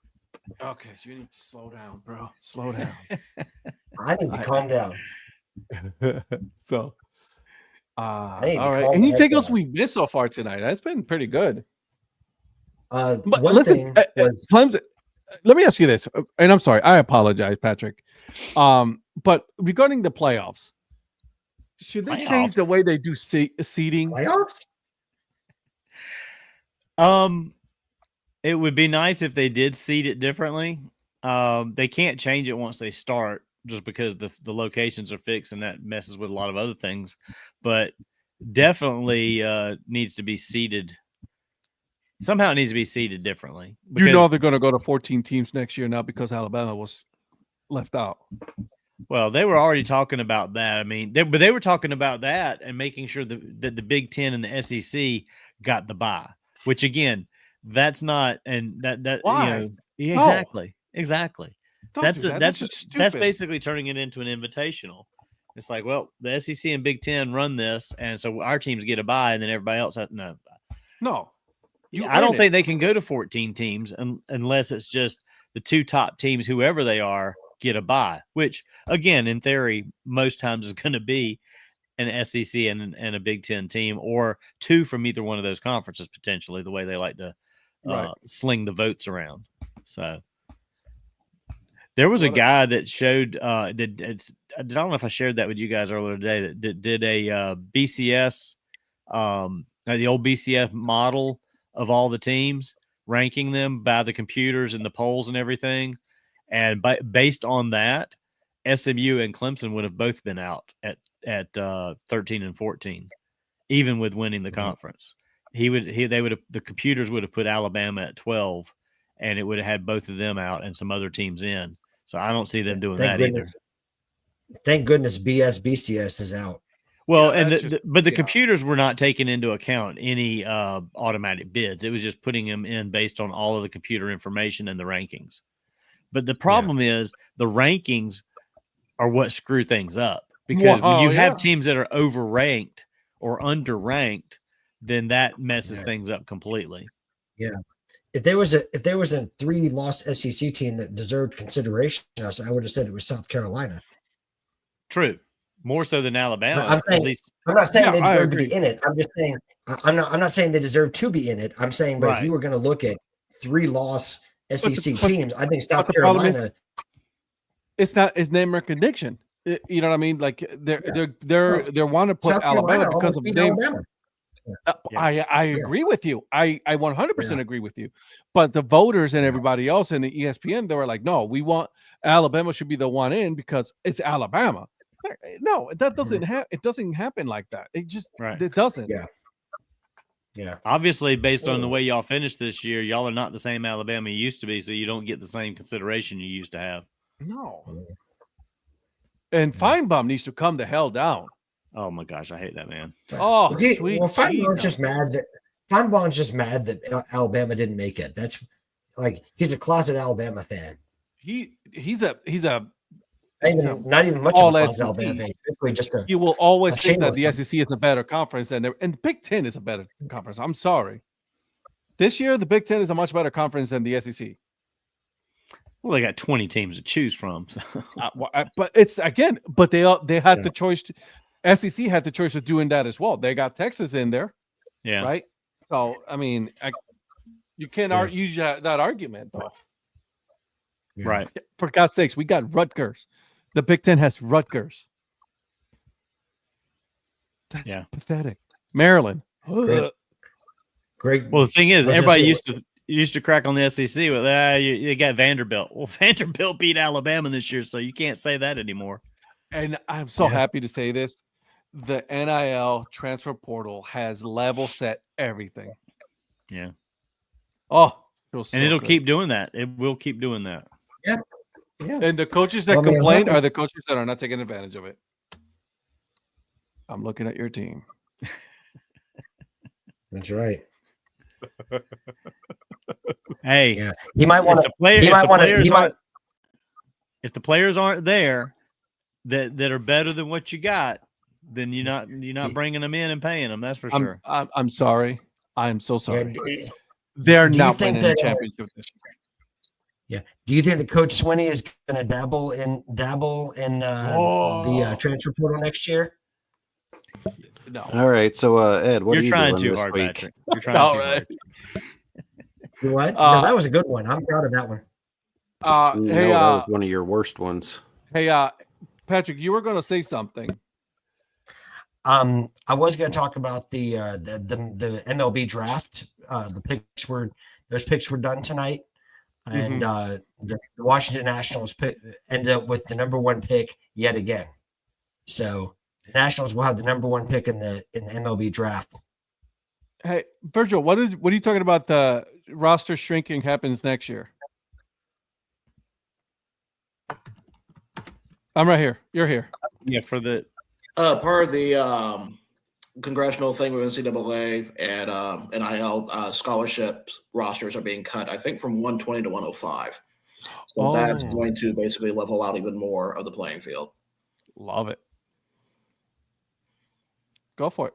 Okay, so you need to slow down, bro. Slow down. I need to calm down. So, I all need to right. calm Anything the else heck down. we missed so far tonight? That's been pretty good. But One listen, thing was Clemson. Let me ask you this, and I'm sorry, I apologize, Patrick. But regarding the playoffs, should they change Playoffs? the way they do seeding? playoffs. It would be nice if they did seed it differently. They can't change it once they start, just because the locations are fixed, and that messes with a lot of other things. But definitely needs to be seeded. Somehow it needs to be seeded differently. You know because- they're going to go to 14 teams next year now because Alabama was left out. Well, they were already talking about that. I mean, they were talking about that and making sure that the Big Ten and the SEC got the bye. Which again, that's not, and that Why? you know, yeah, No. exactly. Don't That's do that. that's just that's stupid. basically turning it into an invitational. It's like, well, the SEC and Big Ten run this, and so our teams get a bye, and then everybody else has no. No. I don't think they can go to 14 teams unless it's just the two top teams, whoever they are, get a bye, which again, in theory, most times is going to be an SEC and a Big Ten team, or two from either one of those conferences, potentially, the way they like to sling the votes around. So there was a guy that showed I don't know if I shared that with you guys earlier today, that did a BCS, the old BCS model of all the teams, ranking them by the computers and the polls and everything. And based on that, SMU and Clemson would have both been out at 13 and 14, even with winning the conference. The computers would have put Alabama at 12, and it would have had both of them out and some other teams in. So I don't see them doing that either. Thank goodness BCS is out. Well, Yeah, and that's the computers were not taking into account any automatic bids. It was just putting them in based on all of the computer information and the rankings. But the problem is the rankings are what screw things up, because when you have teams that are overranked or underranked, then that messes things up completely. Yeah. If there was a 3-loss SEC team that deserved consideration, I would have said it was South Carolina. True. More so than Alabama, I'm not saying they deserve to be in it. I'm just saying I'm not saying they deserve to be in it. I'm saying, but if you were going to look at 3-loss SEC teams, I think South Carolina. It's name recognition. You know what I mean? Like they want to put South Alabama Carolina because of beat name. Alabama. I agree with you. I 100% agree with you. But the voters and everybody else in the ESPN, they were like, no, we want Alabama should be the one in because it's Alabama. No, that doesn't happen. It doesn't happen like that. It just it doesn't. Yeah. Obviously, based on the way y'all finished this year, y'all are not the same Alabama you used to be, so you don't get the same consideration you used to have. No. And Feinbaum needs to come the hell down. Oh my gosh, I hate that man. Oh, sweet. Well, Feinbaum's just mad that Alabama didn't make it. That's like he's a closet Alabama fan. He's not even much of a closet Alabama fan. You will always think that the SEC is a better conference and the Big Ten is a better conference. I'm sorry. This year, the Big Ten is a much better conference than the SEC. Well, they got 20 teams to choose from. So. But it's but they had the choice. SEC had the choice of doing that as well. They got Texas in there, right? So I mean, you can't use that argument though, right? For God's sakes, we got Rutgers. The Big Ten has Rutgers. That's pathetic. Maryland. Great. Well, the thing is, everybody used to crack on the SEC with you got Vanderbilt. Well, Vanderbilt beat Alabama this year, so you can't say that anymore. And I'm so happy to say this. The NIL transfer portal has level set everything. Yeah. Oh, it'll keep doing that. It will keep doing that. Yeah. And the coaches that complain are the coaches that are not taking advantage of it. I'm looking at your team. That's right. Hey, Yeah, he might want to. If the players aren't there that are better than what you got, then you're not bringing them in and paying them. That's for sure. I'm sorry. I am so sorry. Yeah, They're do you not think winning the that, championship this year. yeah. Do you think that Coach Swinney is going to dabble in the transfer portal next year? No. All right. So, Ed, what are you trying doing too this hard, week? Patrick. You're trying All too right. hard. What? No, that was a good one. I'm proud of that one. Hey, No, that was one of your worst ones. Hey, Patrick, you were going to say something. I was going to talk about the MLB draft. Those picks were done tonight, and the Washington Nationals ended up with the number 1 pick yet again. So the Nationals will have the number 1 pick in the MLB draft. Hey, Virgil, what are you talking about? The roster shrinking happens next year. I'm right here. You're here. Yeah, for the part of the congressional thing with NCAA and NIL scholarship rosters are being cut, I think, from 120 to 105. So that's going to basically level out even more of the playing field. Love it. Go for it.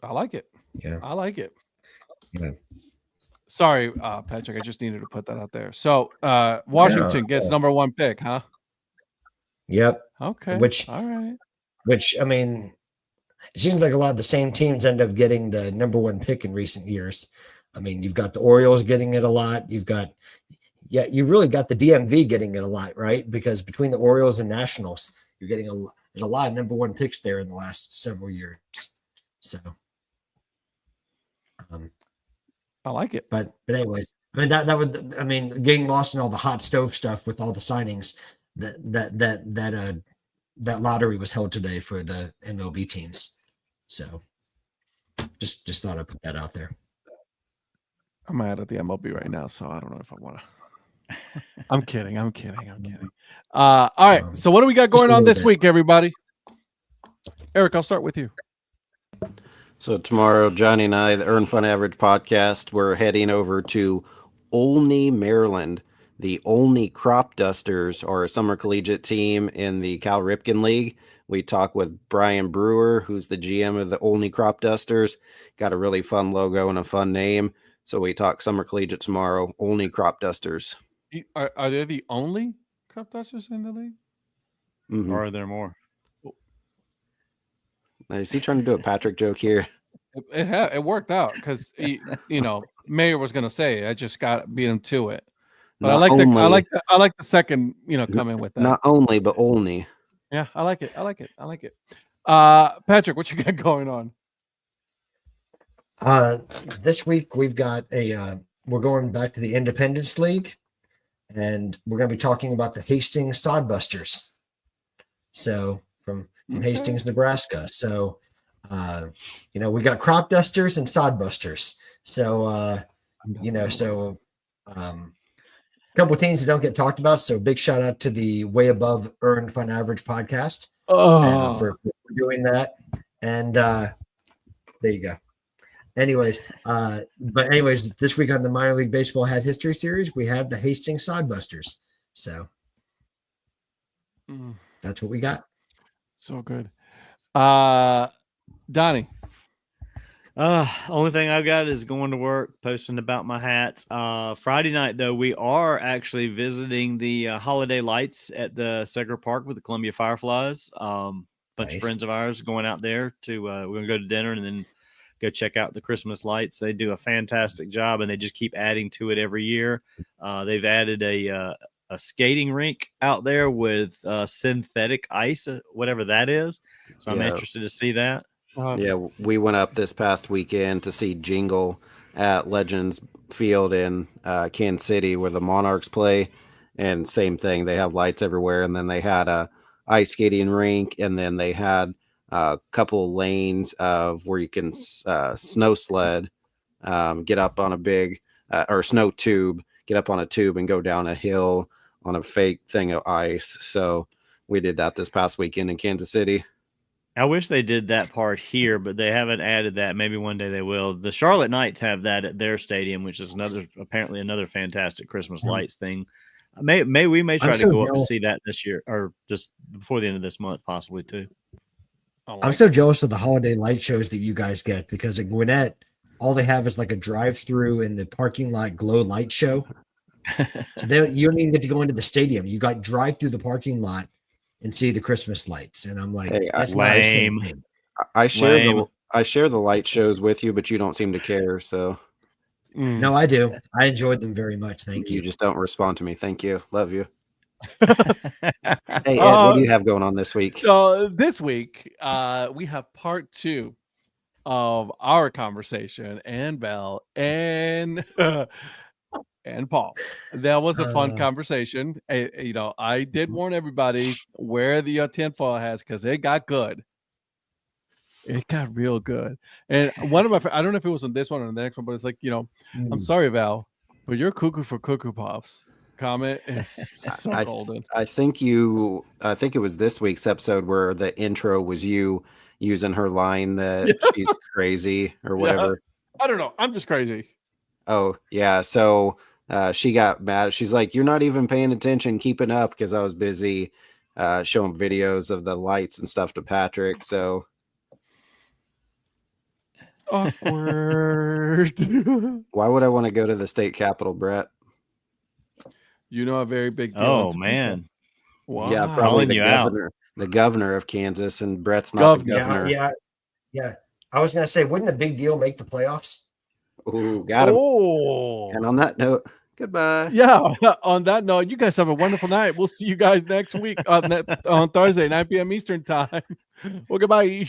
I like it. Yeah. I like it. Yeah. Sorry, Patrick. I just needed to put that out there. So Washington gets number 1 pick, huh? Yep. Okay. All right. Which, I mean, it seems like a lot of the same teams end up getting the number 1 pick in recent years. I mean, you've got the Orioles getting it a lot. You've really got the DMV getting it a lot, right? Because between the Orioles and Nationals, you're getting there's a lot of number 1 picks there in the last several years. So, I like it. But anyways, I mean that would, I mean, getting lost in all the hot stove stuff with all the signings that lottery was held today for the MLB teams. So just thought I'd put that out there. I'm mad at the MLB right now, so I don't know if I want to. I'm kidding. All right. So what do we got going on this week, everybody? Eric, I'll start with you. So tomorrow, Johnny and I, the Earn Fun Average podcast, we're heading over to Olney, Maryland. The Olney Crop Dusters are a summer collegiate team in the Cal Ripken League. We talk with Brian Brewer, who's the GM of the Olney Crop Dusters. Got a really fun logo and a fun name. So we talk summer collegiate tomorrow, Olney Crop Dusters. Are they the only crop dusters in the league? Mm-hmm. Or are there more? Now, is he trying to do a Patrick joke here? It worked out because Mayor was going to say it. I just got beat him to it. But I like the second, come in with that. Not only, but Olney. Yeah, I like it. Patrick, what you got going on? This week we've got we're going back to the Independence League, and we're going to be talking about the Hastings Sodbusters. So from Hastings, Nebraska. So, we got crop dusters and sodbusters. So, a couple of teams that don't get talked about. So big shout out to the Way Above Earned Fun Average podcast for doing that. And there you go. Anyways, this week on the Minor League Baseball Hat History Series, we have the Hastings Sodbusters. So that's what we got. So good. Donnie. Only thing I've got is going to work, posting about my hats. Friday night, though, we are actually visiting the holiday lights at the Seger Park with the Columbia Fireflies. Bunch of friends of ours going out there to we're going to go to dinner and then go check out the Christmas lights. They do a fantastic job, and they just keep adding to it every year. They've added a skating rink out there with synthetic ice, whatever that is. So I'm interested to see that. Yeah, we went up this past weekend to see Jingle at Legends Field in Kansas City where the Monarchs play. And same thing, they have lights everywhere. And then they had a ice skating rink, and then they had a couple lanes of where you can snow sled, get up on a big or snow tube, get up on a tube and go down a hill on a fake thing of ice. So we did that this past weekend in Kansas City. I wish they did that part here, but they haven't added that. Maybe one day they will. The Charlotte Knights have that at their stadium, which is apparently another fantastic Christmas lights thing. We may try to go up to see that this year, or just before the end of this month, possibly too. I'm so jealous of the holiday light shows that you guys get, because at Gwinnett, all they have is like a drive-through in the parking lot glow light show. So you don't even get to go into the stadium. You got drive through the parking lot and see the Christmas lights. And I'm like, Hey, that's not the same thing. I share the light shows with you, but you don't seem to care. So No, I do. I enjoyed them very much. Thank you. You just don't respond to me. Thank you. Love you. Hey, Ed, what do you have going on this week? So this week, we have part 2 of our conversation, and Belle and and Paul. That was a fun conversation. I did warn everybody wear the tinfoil hats because it got good. It got real good. And one of my, I don't know if it was on this one or the next one, but it's like, I'm sorry, Val, but you're cuckoo for Cuckoo Puffs comment is so golden. I think it was this week's episode where the intro was you using her line that she's crazy or whatever. I don't know. I'm just crazy. Oh, yeah. So she got mad. She's like, you're not even paying attention, keeping up, because I was busy showing videos of the lights and stuff to Patrick. So awkward. Why would I want to go to the state capitol, Brett? A very big deal. Oh, man. Wow. Yeah, probably the governor of Kansas, and Brett's not the governor. Yeah. I was going to say, wouldn't a big deal make the playoffs? Ooh, got him. Oh. And on that note, goodbye. Yeah. On that note, you guys have a wonderful night. We'll see you guys next week on Thursday, 9 p.m. Eastern time. Well, goodbye.